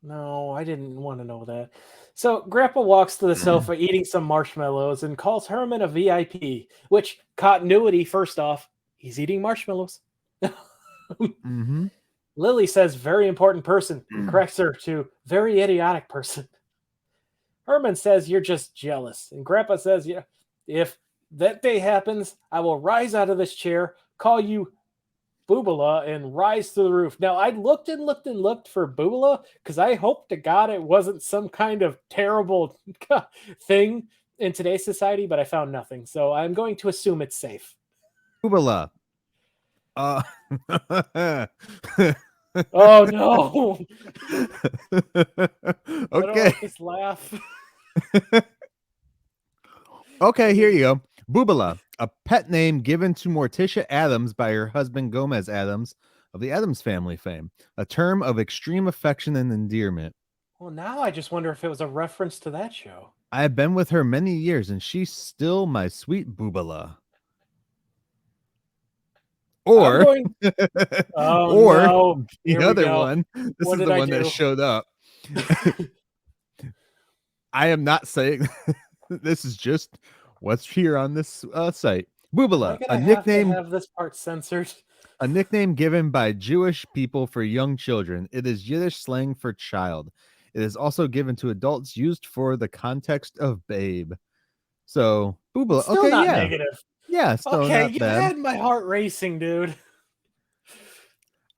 No, I didn't want to know that. So Grandpa walks to the sofa eating some marshmallows and calls Herman a VIP, which continuity, first off, he's eating marshmallows. Mm-hmm. Lily says very important person, corrects her to very idiotic person. Herman says you're just jealous. And Grandpa says, yeah, if that day happens, I will rise out of this chair, call you Boobala, and rise to the roof. Now, I looked for Boobala because I hope to God it wasn't some kind of terrible thing in today's society, but I found nothing. So I'm going to assume it's safe. Boobala. Oh, no. Okay. Just laugh. Okay, here you go. Boobala, a pet name given to Morticia Adams by her husband Gomez Adams of the Addams Family fame, a term of extreme affection and endearment. Well, now I just wonder if it was a reference to that show. I have been with her many years, and she's still my sweet Boobala. Or, or no. The other one. This is the one that showed up. I am not saying this is just what's here on this site. Boobala, a nickname. Have this part censored. A nickname given by Jewish people for young children. It is Yiddish slang for child. It is also given to adults used for the context of babe. So, Boobala. Still Okay, not yeah. negative. Yeah, still Okay, not you bad. had my heart racing, dude.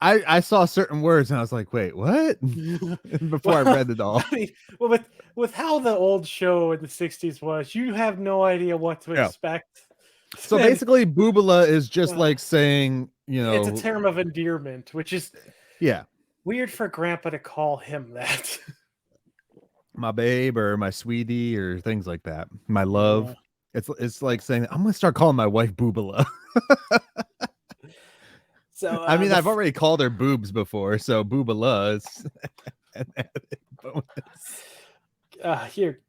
I saw certain words and I was like, wait, what? Before I read it all. I mean, well, with how the old show in the '60s was, you have no idea what to Yeah. expect. So And basically, Boobala is just like saying, it's a term of endearment, which is yeah, weird for Grandpa to call him that. my babe or my sweetie or things like that. My Yeah. love. It's like saying, I'm gonna start calling my wife Boobala. So I mean, I've already called her boobs before, so Boobala is an added bonus. here,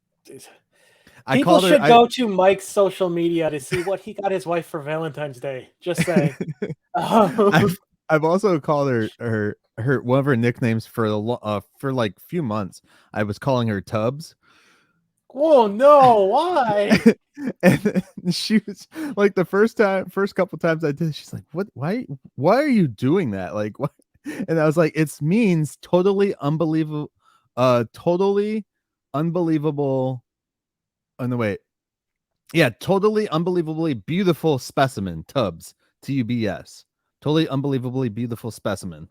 I people called her. should go to Mike's social media to see what he got his wife for Valentine's Day. Just saying. I've also called her one of her nicknames for like few months. I was calling her Tubbs. Oh no! Why? And she was like, the first couple times I did, she's like, what, why are you doing that, like, what? And I was like, it means totally unbelievable, totally unbelievable. Oh no, wait, yeah, totally unbelievably beautiful specimen. Tubbs, Tubs, totally unbelievably beautiful specimen.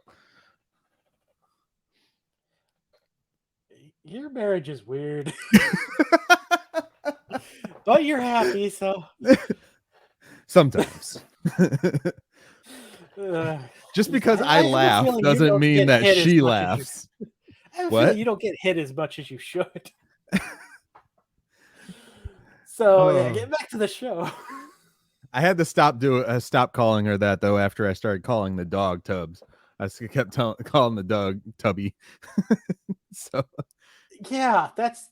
Your marriage is weird. But you're happy, so Sometimes. Just because I have a laugh feeling you doesn't don't mean get that hit as she much as you. laughs. I have a What? feeling you don't get hit as much as you should. So yeah, get back to the show. I had to stop calling her that though after I started calling the dog Tubbs. I kept calling the dog Tubby. So Yeah, that's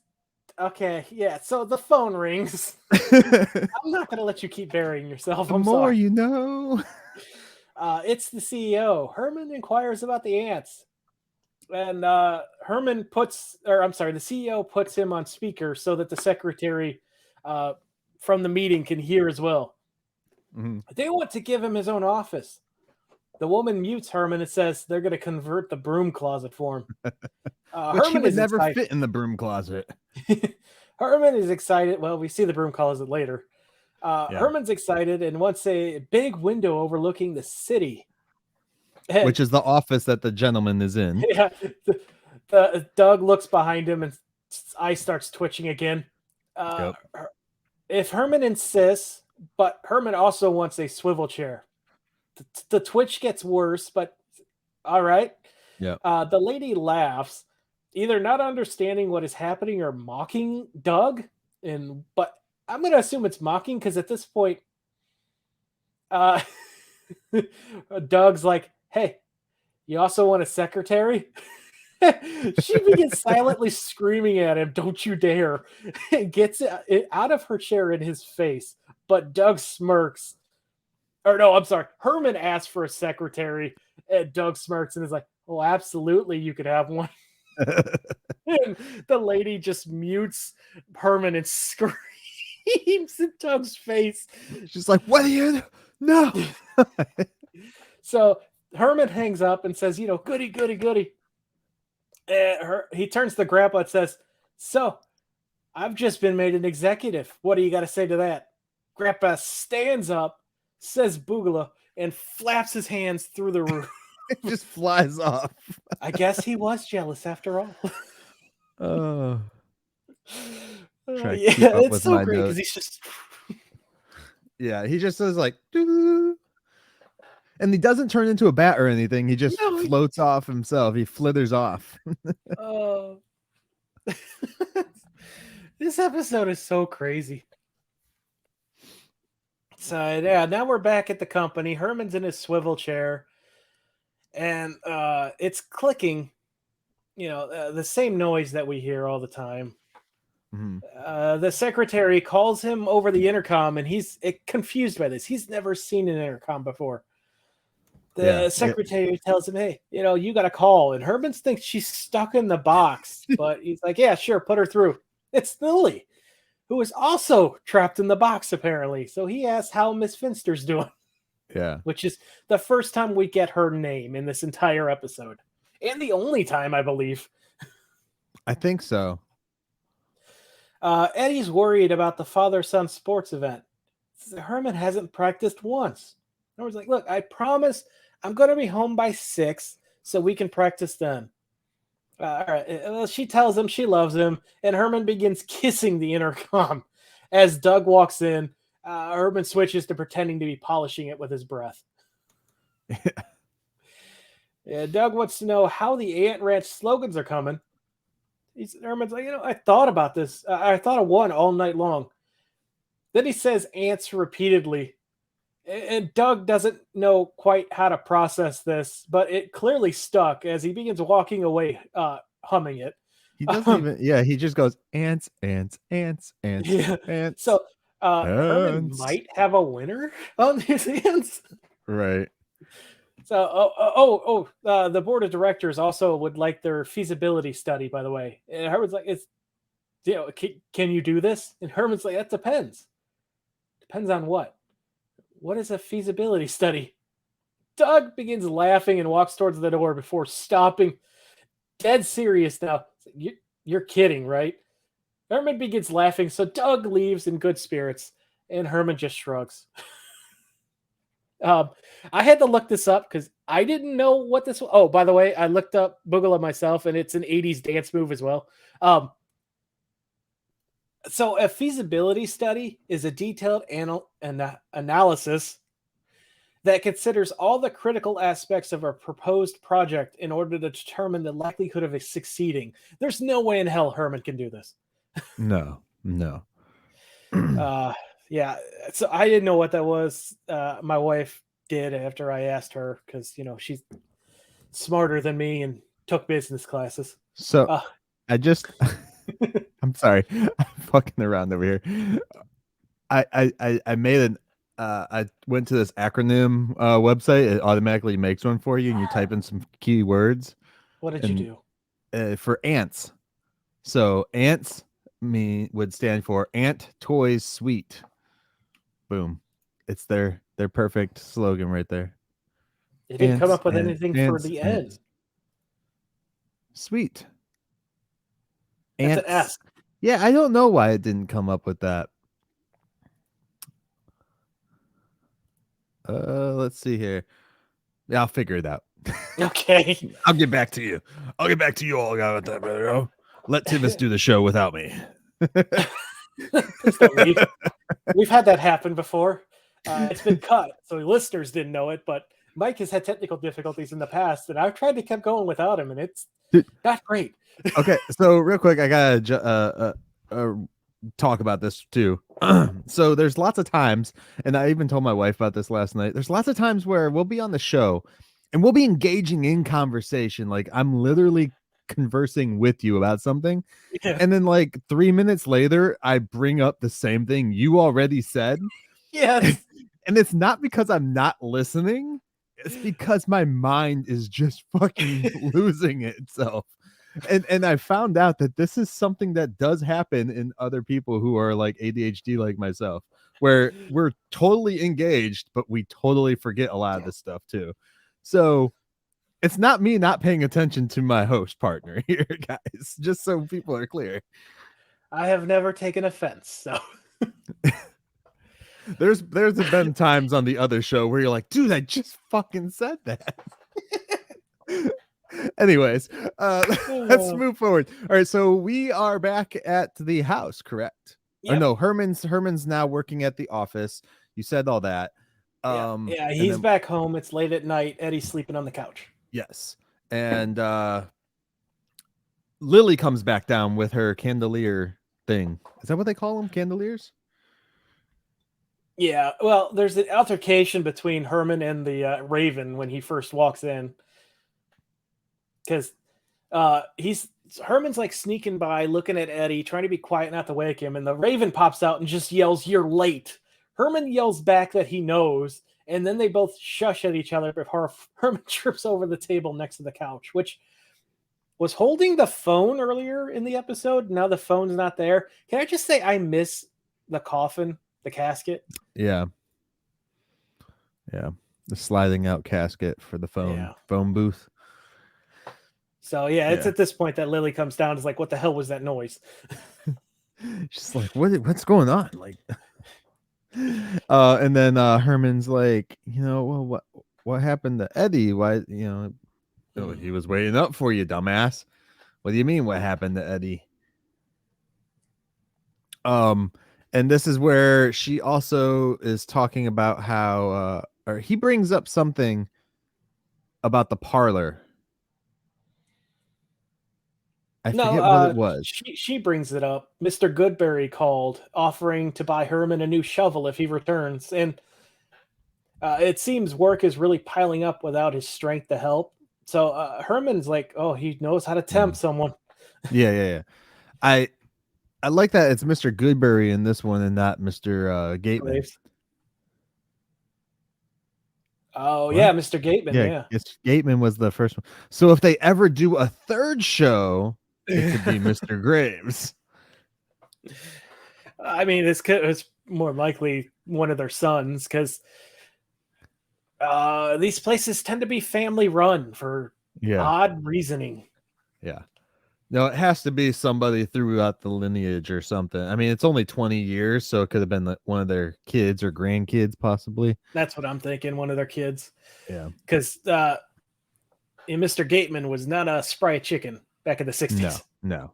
okay. Yeah, so the phone rings. I'm not gonna let you keep burying yourself. the I'm more sorry. you know. It's the CEO. Herman inquires about the ants. And Herman the CEO puts him on speaker so that the secretary from the meeting can hear as well. Mm-hmm. They want to give him his own office. The woman mutes Herman and says they're going to convert the broom closet for him. Which he Herman would is never excited. fit in the broom closet. Herman is excited. Well, we see the broom closet later. Yeah. Herman's excited and wants a big window overlooking the city. Which is the office that the gentleman is in. Yeah, the Doug looks behind him and his eye starts twitching again. Yep. If Herman insists, but Herman also wants a swivel chair. The twitch gets worse, but all right. Yeah. The lady laughs, either not understanding what is happening or mocking Doug. But I'm going to assume it's mocking because at this point, Doug's like, "Hey, you also want a secretary?" She begins silently screaming at him, "Don't you dare!" And gets it out of her chair in his face. But Doug smirks. Or no, I'm sorry. Herman asks for a secretary, and Doug smirks and is like, "Oh, absolutely, you could have one." And the lady just mutes Herman and screams in Doug's face. She's like, "What are you? No." So Herman hangs up and says, "Goody, goody, goody." He turns to Grandpa and says, "So, I've just been made an executive. What do you got to say to that?" Grandpa stands up, says "Boogala," and flaps his hands through the roof. It just flies off. I guess he was jealous after all. Oh. Yeah, it's so great because he's just. Yeah, he just says like, doo-doo. And he doesn't turn into a bat or anything. He just floats off himself. He flithers off. This episode is so crazy. So yeah, now we're back at the company. Herman's in his swivel chair, and it's clicking. The same noise that we hear all the time. Mm-hmm. The secretary calls him over the intercom, and he's confused by this. He's never seen an intercom before. The secretary tells him, "Hey, you got a call." And Herman thinks she's stuck in the box, but he's like, "Yeah, sure, put her through." It's Lily, who is also trapped in the box, apparently. So he asks how Miss Finster's doing. Yeah. which is the first time we get her name in this entire episode. And the only time, I believe. I think so. Eddie's worried about the father-son sports event. Herman hasn't practiced once. Herman's like, look, I promise I'm going to be home by 6 so we can practice then. All right. She tells him she loves him, and Herman begins kissing the intercom. As Doug walks in, Herman switches to pretending to be polishing it with his breath. Yeah, Doug wants to know how the Ant Ranch slogans are coming. Herman's like, I thought about this. I thought of one all night long. Then he says ants repeatedly. And Doug doesn't know quite how to process this, but it clearly stuck as he begins walking away, humming it. He doesn't even, yeah, he just goes, ants, ants, ants, ants, Yeah. ants, So Herman ants. might have a winner on his hands. Right. So, the board of directors also would like their feasibility study, by the way. And Herman's like, can you do this? And Herman's like, that depends. Depends on what? What is a feasibility study? Doug begins laughing and walks towards the door before stopping. Dead serious now. You're kidding, right? Herman begins laughing, so Doug leaves in good spirits, and Herman just shrugs. I had to look this up because I didn't know what this was. Oh, by the way, I looked up Boogaloo myself, and it's an 80s dance move as well. So a feasibility study is a detailed analysis that considers all the critical aspects of a proposed project in order to determine the likelihood of it succeeding. There's no way in hell Herman can do this. No. Yeah. So I didn't know what that was. My wife did after I asked her because, she's smarter than me and took business classes. So I just, I'm sorry, I'm fucking around over here. I made an, I went to this acronym website. It automatically makes one for you, and you type in some keywords. What did you do? For ants. So ants would stand for Ant Toys Sweet. Boom. It's their perfect slogan right there. They didn't come up with anything for the end. Sweet. That's an S. Yeah, I don't know why it didn't come up with that. Let's see here. Yeah, I'll figure it out. Okay. I'll get back to you. I'll get back to you all about that, brother. Let Tivis do the show without me. Please don't leave. We've had that happen before. It's been cut, so listeners didn't know it, but Myke has had technical difficulties in the past, and I've tried to keep going without him, and it's not great. Okay, so real quick, I gotta talk about this too. So there's lots of times, and I even told my wife about this last night. There's lots of times where we'll be on the show, and we'll be engaging in conversation, like I'm literally conversing with you about something, and then like 3 minutes later, I bring up the same thing you already said. Yes. And it's not because I'm not listening. It's because my mind is just fucking losing itself. And I found out that this is something that does happen in other people who are like ADHD like myself, where we're totally engaged, but we totally forget a lot of this stuff too. So it's not me not paying attention to my host partner here, guys, just so people are clear. I have never taken offense, so there's been times on the other show where you're like, dude, I just fucking said that. Anyways, let's move forward. All right, so we are back at the house, correct? Yep. Or no, Herman's now working at the office. You said all that. Yeah, he's back home. It's late at night. Eddie's sleeping on the couch. Yes. And Lily comes back down with her chandelier thing. Is that what they call them? Chandeliers? Yeah, well, there's an altercation between Herman and the Raven when he first walks in. Because Herman's like sneaking by, looking at Eddie, trying to be quiet not to wake him, and the Raven pops out and just yells, "You're late." Herman yells back that he knows, and then they both shush at each other before Herman trips over the table next to the couch, which was holding the phone earlier in the episode. Now the phone's not there. Can I just say I miss the coffin, the casket? Yeah. The sliding out casket for the Yeah. phone booth. So yeah, it's Yeah. at this point that Lily comes down. Is like, what the hell was that noise? She's like, what's going on? Like, and then Herman's like, well, what happened to Eddie? Why, oh, he was waiting up for you, dumbass. What do you mean? What happened to Eddie? And this is where she also is talking about how, or he brings up something about the parlor. I No, forget what it was. she brings it up. Mr. Goodberry called, offering to buy Herman a new shovel if he returns, and it seems work is really piling up without his strength to help. So Herman's like, oh, he knows how to tempt someone. Yeah, yeah, yeah. I like that it's Mr. Goodberry in this one and not Mr. Gateman. Graves. Oh What? yeah, Mr. Gateman. Yeah, Yeah. it's Gateman was the first one. So if they ever do a third show, it could be Mr. Graves. I mean, it's more likely one of their sons because these places tend to be family run for Yeah, odd reasoning. yeah. No, it has to be somebody throughout the lineage or something. I mean, it's only 20 years, so it could have been one of their kids or grandkids, possibly. That's what I'm thinking. One of their kids, Yeah. because Mr. Gateman was not a spry chicken back in the No, '60s. no.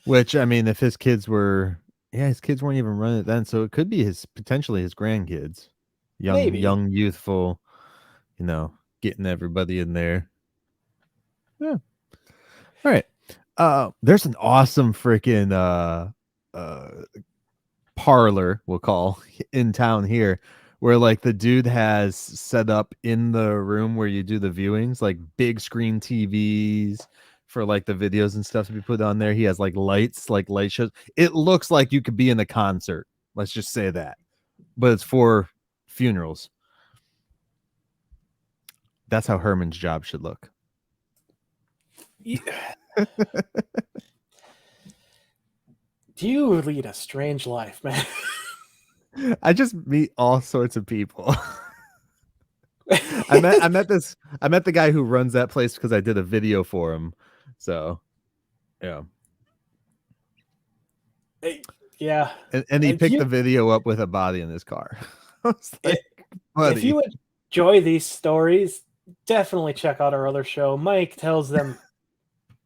Which, I mean, if his kids were, yeah, his kids weren't even running it then, so it could be potentially his grandkids. Maybe. Young, youthful, getting everybody in there. Yeah. All right. There's an awesome freaking uh parlor, we'll call, in town here, where like the dude has set up in the room where you do the viewings, like big screen TVs for like the videos and stuff to be put on there. He has like lights, like light shows. It looks like you could be in a concert. Let's just say that. But it's for funerals. That's how Herman's job should look. You lead a strange life, man. I just meet all sorts of people. I met the guy who runs that place because I did a video for him. So yeah. Yeah. And he If picked you the video up with a body in his car. I was like, if buddy. you enjoy these stories, definitely check out our other show. Myke tells them, you know,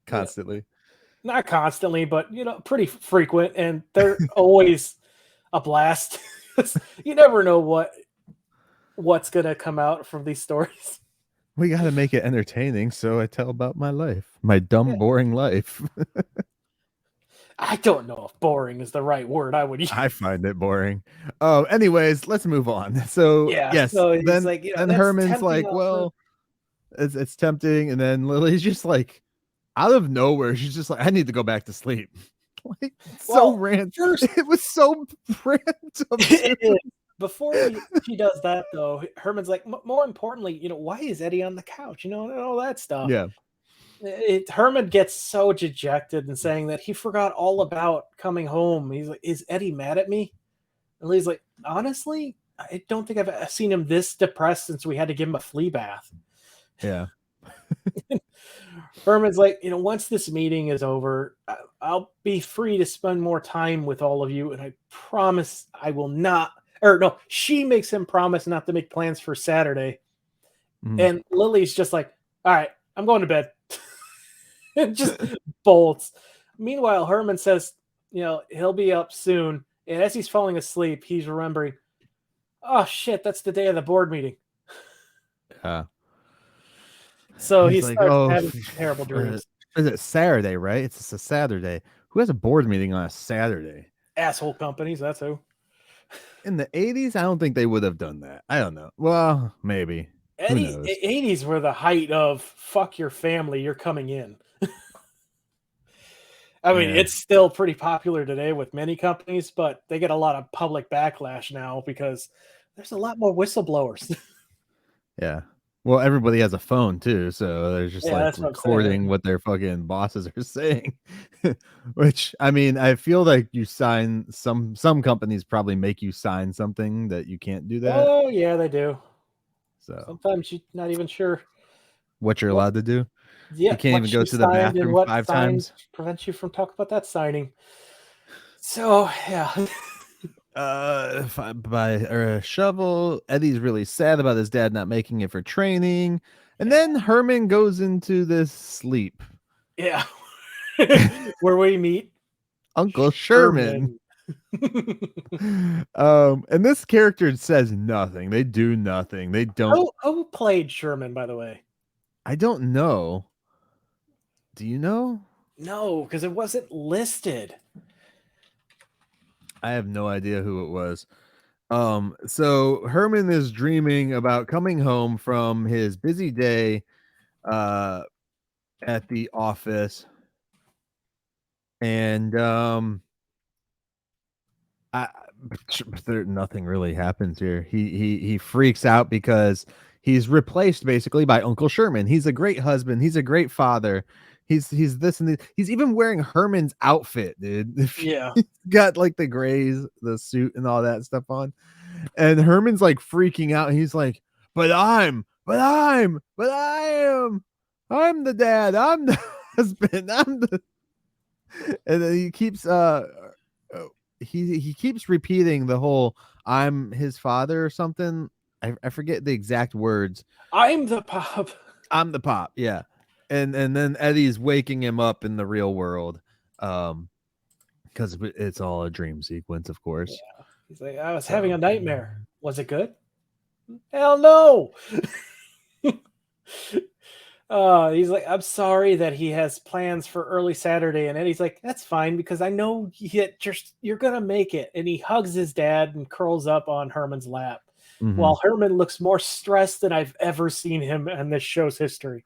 Constantly. not constantly, but pretty frequent, and they're always a blast. You never know what's gonna come out from these stories. We got to make it entertaining, so I tell about my life, my dumb, Yeah. boring life. I don't know if boring is the right word I would use. I find it boring. Oh, anyways, let's move on. So Yeah, yes, so he's like, then that's Herman's tempting like, offer. well, it's tempting, and then Lily's just like, out of nowhere, she's just like, I need to go back to sleep. Like, so Well, random. first, It was so random too. before she does that though, Herman's like, more importantly, why is Eddie on the couch? And all that stuff. Yeah. Herman gets so dejected and saying that he forgot all about coming home. He's like, "Is Eddie mad at me?" And Lee's like, "Honestly, I don't think I've seen him this depressed since we had to give him a flea bath." Yeah. Herman's like, once this meeting is over, I'll be free to spend more time with all of you, and I promise I will not. Or no, she makes him promise not to make plans for Saturday, Mm. and Lily's just like, "All right, I'm going to bed." And just bolts. Meanwhile, Herman says, he'll be up soon. And as he's falling asleep, he's remembering, oh shit, that's the day of the board meeting. Yeah. So he He's like, starts oh, having terrible dreams. is it Saturday, right? It's a Saturday. Who has a board meeting on a Saturday? Asshole companies, that's who. In the 80s, I don't think they would have done that. I don't know. Well, maybe. Who knows? 80s were the height of fuck your family, you're coming in. I mean, Yeah. it's still pretty popular today with many companies, but they get a lot of public backlash now because there's a lot more whistleblowers. Yeah. Well, everybody has a phone too, so they're just Yeah, like that's what I'm recording saying. what their fucking bosses are saying. Which, I mean, I feel like you sign some companies probably make you sign something that you can't do that. Oh, yeah, they do. So Sometimes you're not even sure what you're what, allowed to do? yeah, You can't what even go she to the signed and bathroom what 5 sign times. prevents you from talking about that signing. So yeah, By a shovel. Eddie's really sad about his dad not making it for training. And yeah, then Herman goes into this sleep. yeah. Where we meet Uncle Sherman. Herman. And this character says nothing. They do nothing. They don't. Who played Sherman, by the way? I don't know. Do you know? No, because it wasn't listed. I have no idea who it was. So Herman is dreaming about coming home from his busy day uh at the office, and I nothing really happens here. He freaks out because he's replaced basically by Uncle Sherman. He's a great husband. He's a great father. He's this and this. He's even wearing Herman's outfit, dude. Yeah, He's got like the grays, the suit, and all that stuff on. And Herman's like freaking out. He's like, I'm the dad. I'm the husband. And then he keeps uh, he keeps repeating the whole I'm his father or something. I forget the exact words. I'm the pop. I'm the pop, yeah. And then Eddie's waking him up in the real world. Because it's all a dream sequence, of Yeah, course. he's like, I was having So a nightmare. Was it good? Hell no. He's like, I'm sorry that he has plans for early Saturday, and Eddie's like, that's fine because I know you're gonna make it. And he hugs his dad and curls up on Herman's lap, mhm. while Herman looks more stressed than I've ever seen him in this show's history.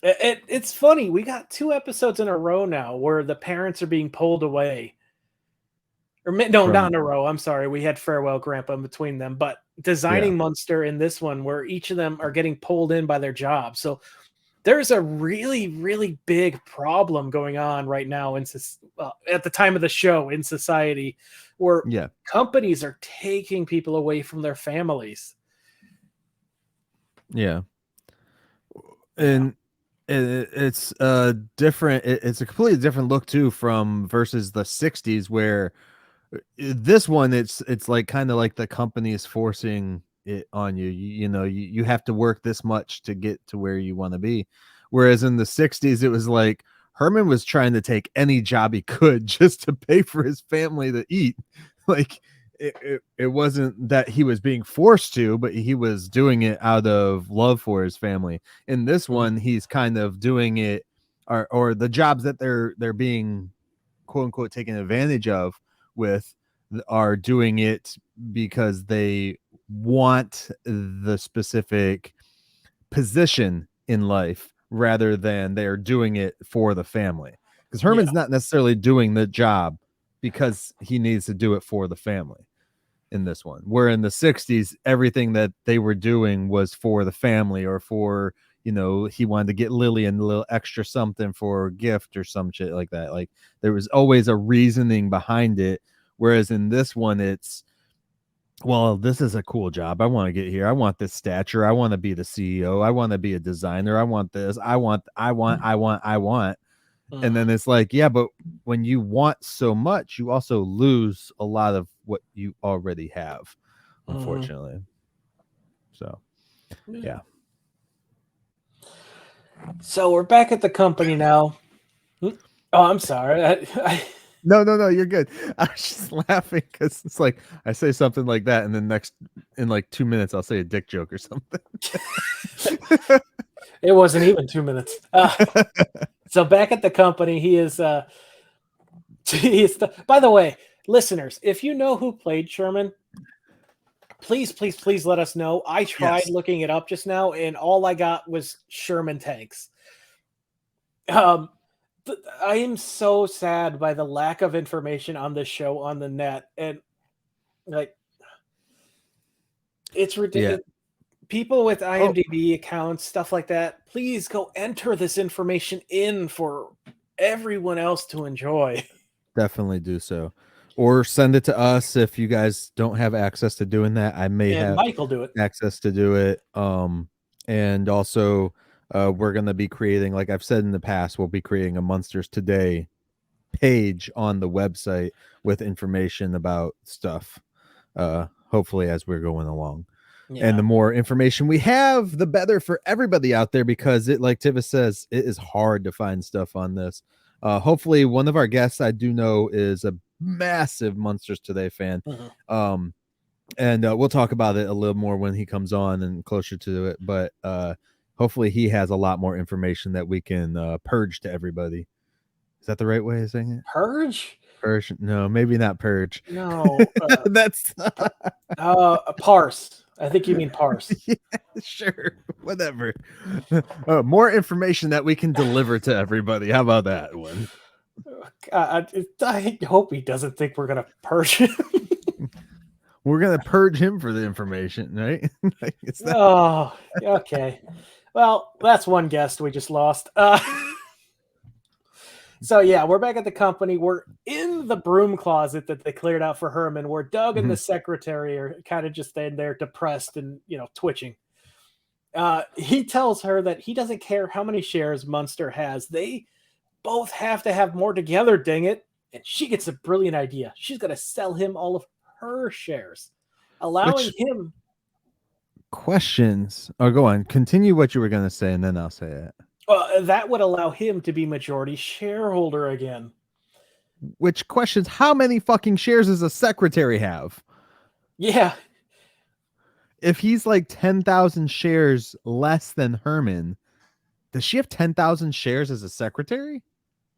It's funny. We got 2 episodes in a row now where the parents are being pulled away. Or no, not From in a row. I'm sorry. We had Farewell Grandpa in between them, but yeah. designing Munster in this one, where each of them are getting pulled in by their job. So there's a really, really big problem going on right now at the time of the show in society, where Yeah. companies are taking people away from their families. Yeah. Yeah, And it's different. It's a completely different look too from versus the 60s where this one it's like kind of like the company is forcing it on you. You have to work this much to get to where you want to be, whereas in the 60s it was like Herman was trying to take any job he could just to pay for his family to eat. Like it wasn't that he was being forced to, but he was doing it out of love for his family. In this one he's kind of doing it, or the jobs that they're being quote unquote taken advantage of with are doing it because they want the specific position in life rather than they're doing it for the family. Because yeah. Herman's not necessarily doing the job because he needs to do it for the family in this one. Where in the 60s, everything that they were doing was for the family or for, he wanted to get Lillian a little extra something for a gift or some shit like that. Like there was always a reasoning behind it. Whereas in this one, it's, well, this is a cool job. I want to get here. I want this stature. I want to be the CEO. I want to be a designer. I want this. I want. And then it's like, yeah, but when you want so much, you also lose a lot of what you already have, Mhm. unfortunately. So, Yeah. yeah. So we're back at the company now. Oh, I'm sorry. No, you're good. I was just laughing because it's like I say something like that, and then in like 2 minutes, I'll say a dick joke or something. It wasn't even 2 minutes. So back at the company, he is. By the way, listeners, if you know who played Sherman, please, please, please let us know. I tried Yes. looking it up just now, and all I got was Sherman tanks. Um, I am so sad by the lack of information on this show on the net, and like it's Yeah. ridiculous. People with Oh, IMDb accounts, stuff like that, please go enter this information in for everyone else to enjoy. definitely do so. or send it to us if you guys don't have access to doing that. I may And have Myke will do it. access to do it. And also, we're gonna be creating, like I've said in the past, we'll be creating a Munsters Today page on the website with information about stuff. Hopefully, as we're going along. And Yeah. the more information we have, the better for everybody out there, because it, like Tivis says, it is hard to find stuff on this. Hopefully, one of our guests I do know is a massive Munsters Today fan. Mhm. And we'll talk about it a little more when he comes on and closer to it. But hopefully, he has a lot more information that we can purge to everybody. Is that the right way of saying it? Purge? Purge? No, maybe not purge. No. That's Parse. I think you mean parse. yeah, sure, whatever. More information that we can deliver to everybody. How about that one? I hope he doesn't think we're gonna purge him. We're gonna purge him for the information, right? Oh, okay. Well, that's one guest we just lost. So yeah, we're back at the company. We're in the broom closet that they cleared out for Herman, where Doug and the secretary are kind of just in there depressed and twitching. He tells her that he doesn't care how many shares Munster has. They both have to have more together, dang it. And she gets a brilliant idea. She's going to sell him all of her shares, allowing him. Questions? Oh, go on. Continue what you were going to say, and then I'll say it. That would allow him to be majority shareholder again. Which questions? How many fucking shares does a secretary have? Yeah. If he's like 10,000 shares less than Herman, does she have 10,000 shares as a secretary?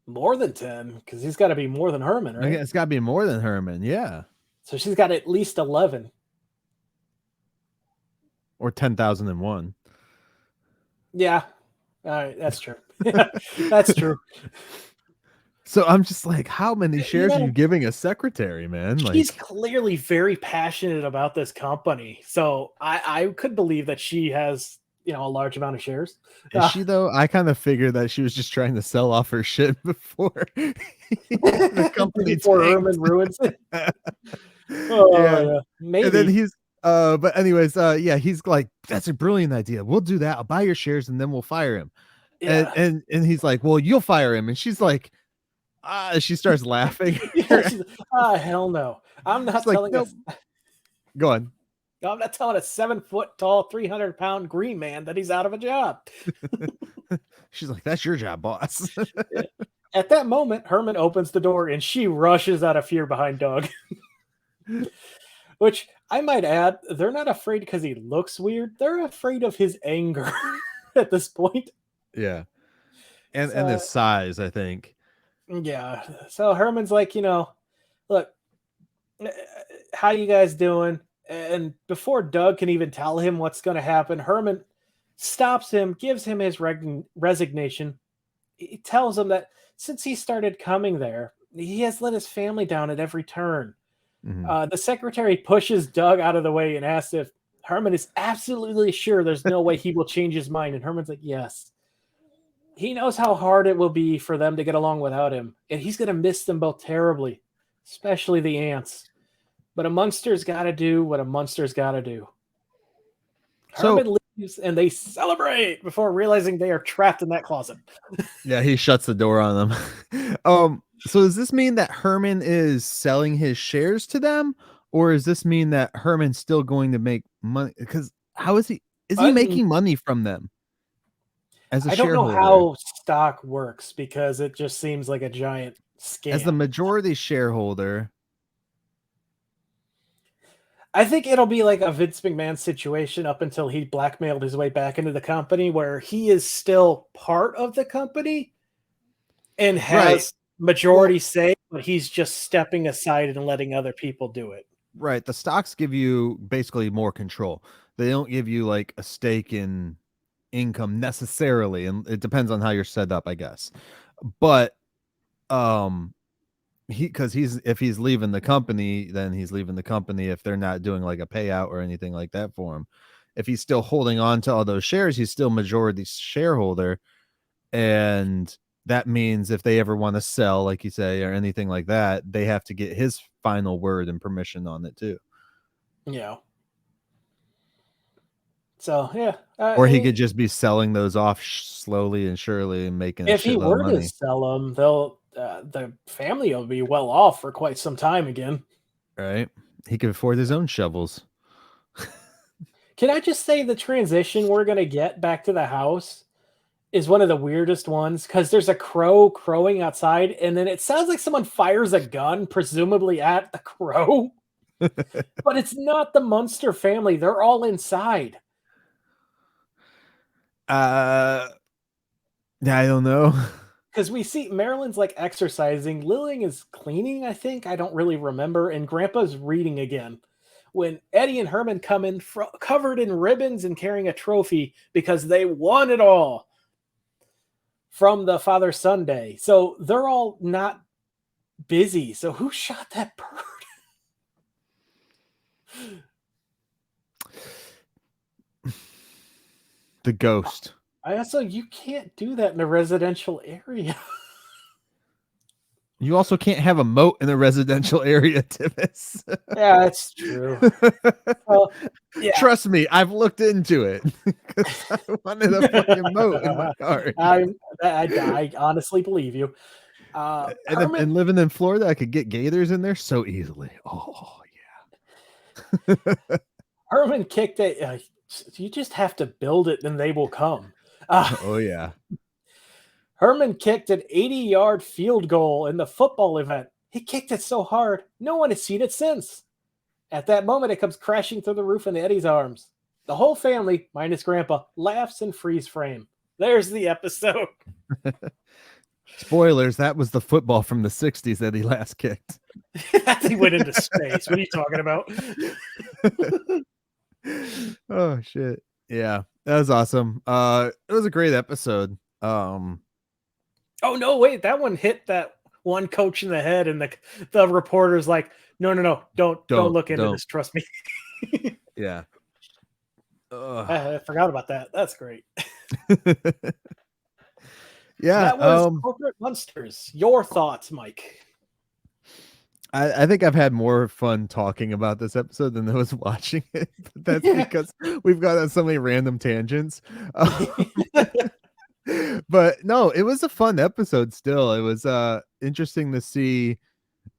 More than 10, because he's got to be more than Herman, right? It's got to be more than Herman, yeah. So she's got at least 11. Or 10,001. Yeah. All right, that's true. That's true. So I'm just like, how many shares are you giving a secretary, man? She's clearly very passionate about this company. So I could believe that she has, a large amount of shares. Is she though? I kind of figured that she was just trying to sell off her shit before the company before tanked. Herman ruins it. Yeah. Maybe. And then he's but anyways, yeah, he's like, that's a brilliant idea. We'll do that. I'll buy your shares and then we'll fire him. Yeah. And he's like, well, you'll fire him. And she's like, she starts laughing. Hell no. I'm not telling nope. Go on. I'm not telling a 7 foot tall, 300-pound green man that he's out of a job. She's like, that's your job, boss. At that moment, Herman opens the door and she rushes out of fear behind Doug. Which I might add, they're not afraid because he looks weird. They're afraid of his anger at this point. Yeah. And his size, I think. Yeah. So Herman's like, look, how you guys doing? And before Doug can even tell him what's going to happen, Herman stops him, gives him his resignation. He tells him that since he started coming there, he has let his family down at every turn. The secretary pushes Doug out of the way and asks if Herman is absolutely sure there's no way he will change his mind. And Herman's like, yes. He knows how hard it will be for them to get along without him. And he's going to miss them both terribly, especially the aunts. But a Munster's got to do what a Munster's got to do. Herman leaves and they celebrate before realizing they are trapped in that closet. Yeah, he shuts the door on them. So does this mean that Herman is selling his shares to them? Or does this mean that Herman's still going to make money? Because how is he? Is he making money from them? As a shareholder? I don't know how stock works because it just seems like a giant scam. As the majority shareholder, I think it'll be like a Vince McMahon situation up until he blackmailed his way back into the company, where he is still part of the company and has majority say, but he's just stepping aside and letting other people do it. Right. The stocks give you basically more control. They don't give you like a stake in income necessarily, and it depends on how you're set up, I guess. But if he's leaving the company, then he's leaving the company. If they're not doing like a payout or anything like that for him, if he's still holding on to all those shares, he's still majority shareholder. And that means if they ever want to sell, like you say, or anything like that, they have to get his final word and permission on it too. Yeah. So yeah, Or he could just be selling those off slowly and surely and making a if he shitload of were to money, sell them, they'll the family will be well off for quite some time again. right? He could afford his own shovels. Can I just say the transition we're gonna get back to the house is one of the weirdest ones because there's a crow crowing outside, and then it sounds like someone fires a gun, presumably at the crow, but it's not the Munster family. They're all inside. I don't know. Because we see Marilyn's like exercising, Lilling is cleaning, I think. I don't really remember. And Grandpa's reading again. When Eddie and Herman come in covered in ribbons and carrying a trophy because they won it all from the Father Sunday. So they're all not busy. So who shot that bird? The ghost. I also, you can't do that in a residential area. You also can't have a moat in a residential area, Tivis. Yeah, that's true. Well, yeah. Trust me, I've looked into it because I wanted a fucking moat in my garden. I honestly believe you. And living in Florida, I could get gators in there so easily. Oh yeah. Herman kicked it. You just have to build it, and they will come. Oh yeah. Herman kicked an 80-yard field goal in the football event. He kicked it so hard, no one has seen it since. At that moment, it comes crashing through the roof into Eddie's arms. The whole family, minus Grandpa, laughs and freeze frame. There's the episode. Spoilers, that was the football from the 60s that he last kicked. That thing went into space. What are you talking about? Oh shit. Yeah, that was awesome. It was a great episode. Oh no, wait, that one hit that one coach in the head, and the reporter's like, no, don't look into this. Trust me. Yeah. I forgot about that. That's great. Yeah. That was Corporate Munsters. Your thoughts, Myke? I think I've had more fun talking about this episode than I was watching it. But that's because we've got on so many random tangents. But no, it was a fun episode still. It was interesting to see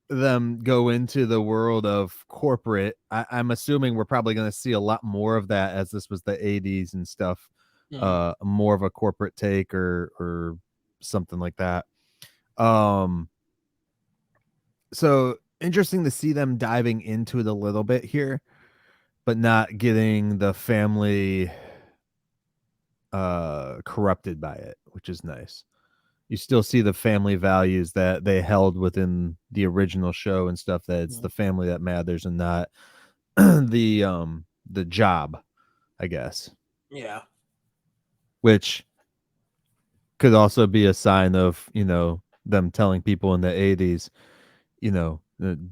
them go into the world of corporate. I'm assuming we're probably going to see a lot more of that as this was the 80s and stuff. More of a corporate take or something like that. So interesting to see them diving into it a little bit here, but not getting the family corrupted by it, which is nice. You still see the family values that they held within the original show and stuff, that it's the family that matters and not the job, I guess. Yeah. Which could also be a sign of, them telling people in the 80s,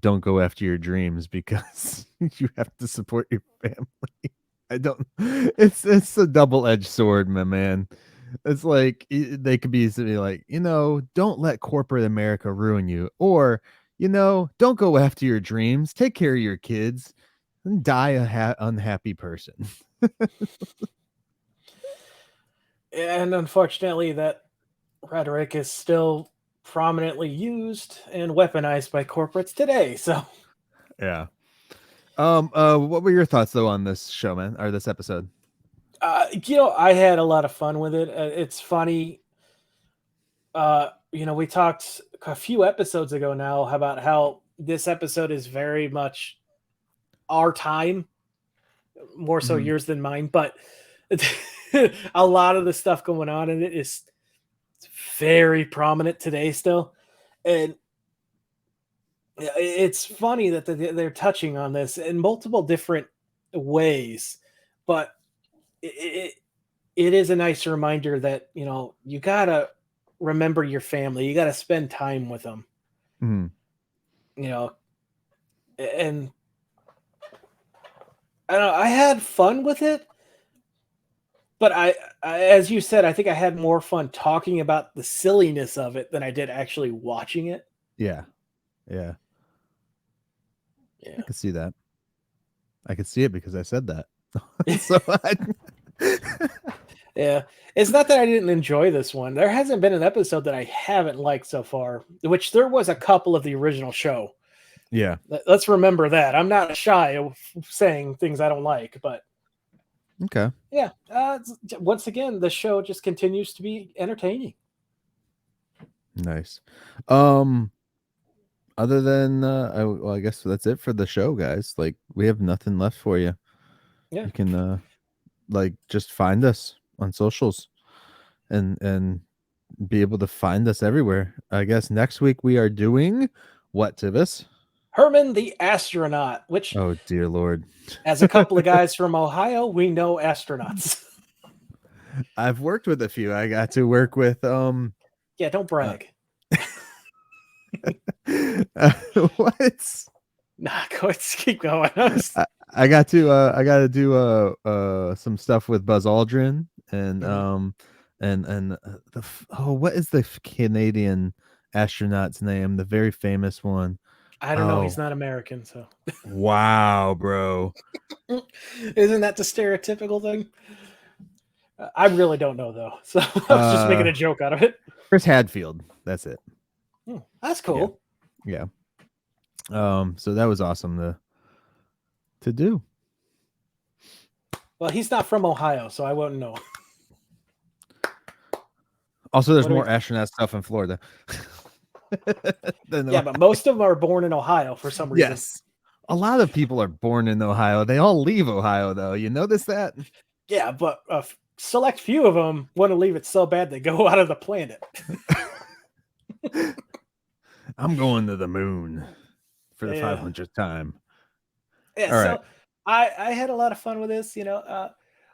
don't go after your dreams because you have to support your family. It's a double-edged sword, my man. It's like they could be like, don't let corporate America ruin you, or don't go after your dreams, take care of your kids and die a unhappy person. And unfortunately, that rhetoric is still prominently used and weaponized by corporates today. So yeah. What were your thoughts though on this show, man, or this episode? I had a lot of fun with it. It's funny. We talked a few episodes ago now about how this episode is very much our time, more so yours than mine, but a lot of the stuff going on in it is very prominent today still. And it's funny that they're touching on this in multiple different ways, but it is a nice reminder that, you gotta remember your family. You gotta spend time with them. And I don't know, I had fun with it, but I, as you said, I think I had more fun talking about the silliness of it than I did actually watching it. Yeah. Yeah. I could see that. I could see it because I said that. So Yeah. It's not that I didn't enjoy this one. There hasn't been an episode that I haven't liked so far, which there was a couple of the original show. yeah. Let's remember that. I'm not shy of saying things I don't like, but Okay. yeah, once again, the show just continues to be entertaining. Nice. Other than well, I guess that's it for the show, guys. Like we have nothing left for you. Yeah. You can like just find us on socials and be able to find us everywhere. I guess next week we are doing what, Tivis? Herman the astronaut, which, Oh dear Lord. as a couple of guys from Ohio, we know astronauts. I've worked with a few. I got to work with Yeah, don't uh, brag. what? Nah, go ahead, keep going. I got to do some stuff with Buzz Aldrin and what is the Canadian astronaut's name? The very famous one. I don't know. He's Oh, not American, so wow, bro. isn't that the stereotypical thing? I really don't know though, so I was just making Uh a joke out of it. Chris Hadfield. That's it. That's cool. Yeah. So that was awesome to do. Well, he's not from Ohio, so I wouldn't know. Also, there's What are more we? astronaut stuff in Florida. Yeah, but most of them are born in Ohio for some reason. Yes. A lot of people are born in Ohio. They all leave Ohio, though. You notice that? Yeah, but a select few of them want to leave it so bad they go out of the planet. I'm going to the moon for the Yeah. 500th time. Yeah, All right. so I had a lot of fun with this.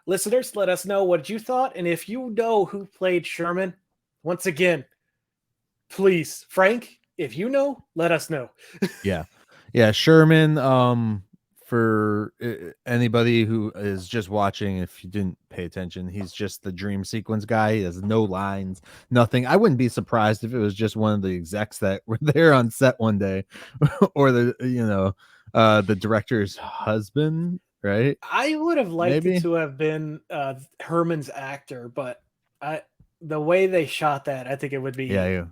Listeners, let us know what you thought, and if you know who played Sherman, once again, please, Frank, if you know, let us know. Yeah. Yeah. Sherman, for anybody who is just watching, if you didn't pay attention, he's just the dream sequence guy. He has no lines, nothing. I wouldn't be surprised if it was just one of the execs that were there on set one day or the director's husband, right? I would have liked it Maybe. to have been Herman's actor, but I the way they shot that, I think it would Yeah. be Yeah.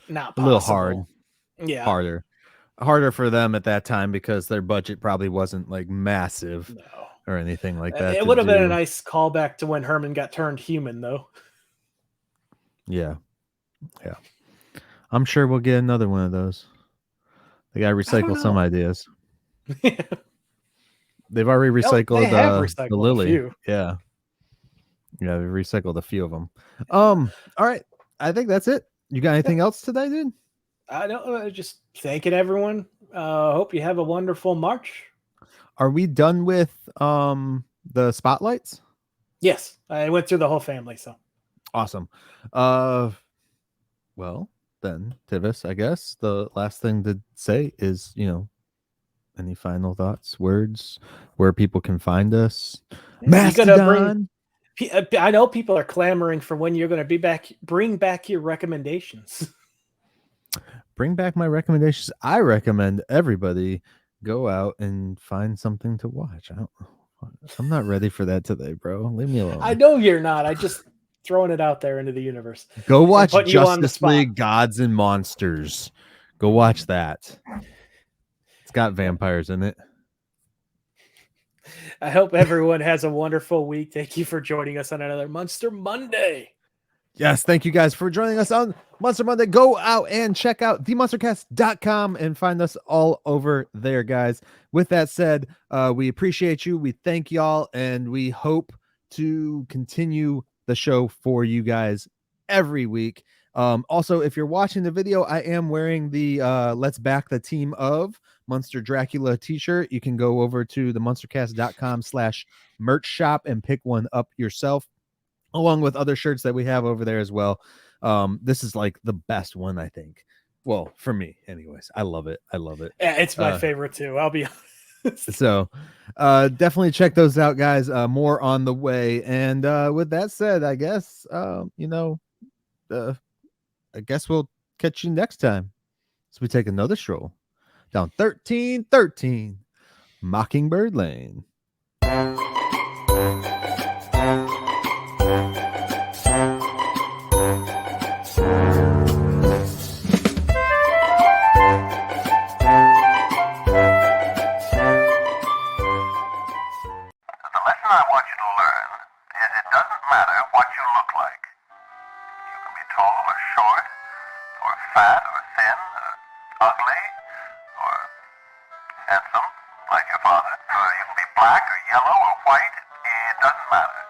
not A little hard, possible. Yeah, harder for them at that time because their budget probably wasn't like massive no. or anything like that It to would have been a do. nice callback to when Herman got turned human, though. Yeah. Yeah. I'm sure we'll get another one of those. They got to I don't recycle some know. ideas. They've already They recycled have the recycled a Lily. few. Yeah. Yeah, they recycled a few of them. All right. I think that's it. You got anything else today, dude? I don't just thanking everyone. Hope you have a wonderful March. Are we done with the spotlights? Yes, I went through the whole family, so Awesome. Well, then, Tivis, I guess the last thing to say is, any final thoughts, words, where people can find us? you gotta bring. Mastodon. I know people are clamoring for when you're going to be back. Bring back your recommendations. Bring back my recommendations. I recommend everybody go out and find something to watch. I'm not ready for that today, bro. Leave me alone. I know you're not. I just throwing it out there into the universe. Go And watch putting you on the Justice spot. League Gods and Monsters. Go watch that. It's got vampires in it. I hope everyone has a wonderful week. Thank you for joining us on another Munster Monday. Yes, thank you guys for joining us on Munster Monday. Go out and check out TheMunsterCast.com and find us all over there, guys. With that said, we appreciate you. We thank y'all, and we hope to continue the show for you guys every week. Also, if you're watching the video, I am wearing the Let's Back the Team of Munster Dracula t-shirt. You can go over to themunstercast.com/merch shop and pick one up yourself, along with other shirts that we have over there as well. This is like the best one, I think. Well, for me, anyways. I love it. Yeah, it's my favorite too. I'll be honest. So definitely check those out, guys. More on the way. And with that said, I guess I guess we'll catch you next time as we take another stroll down 1313 Mockingbird Lane. The lesson I want you to learn is it doesn't matter what you look like. You can be tall or short, or fat or thin, or ugly, or handsome, like your father. Or you can be black or yellow or white. It doesn't matter.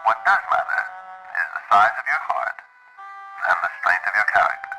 What does matter is the size of your heart and the strength of your character.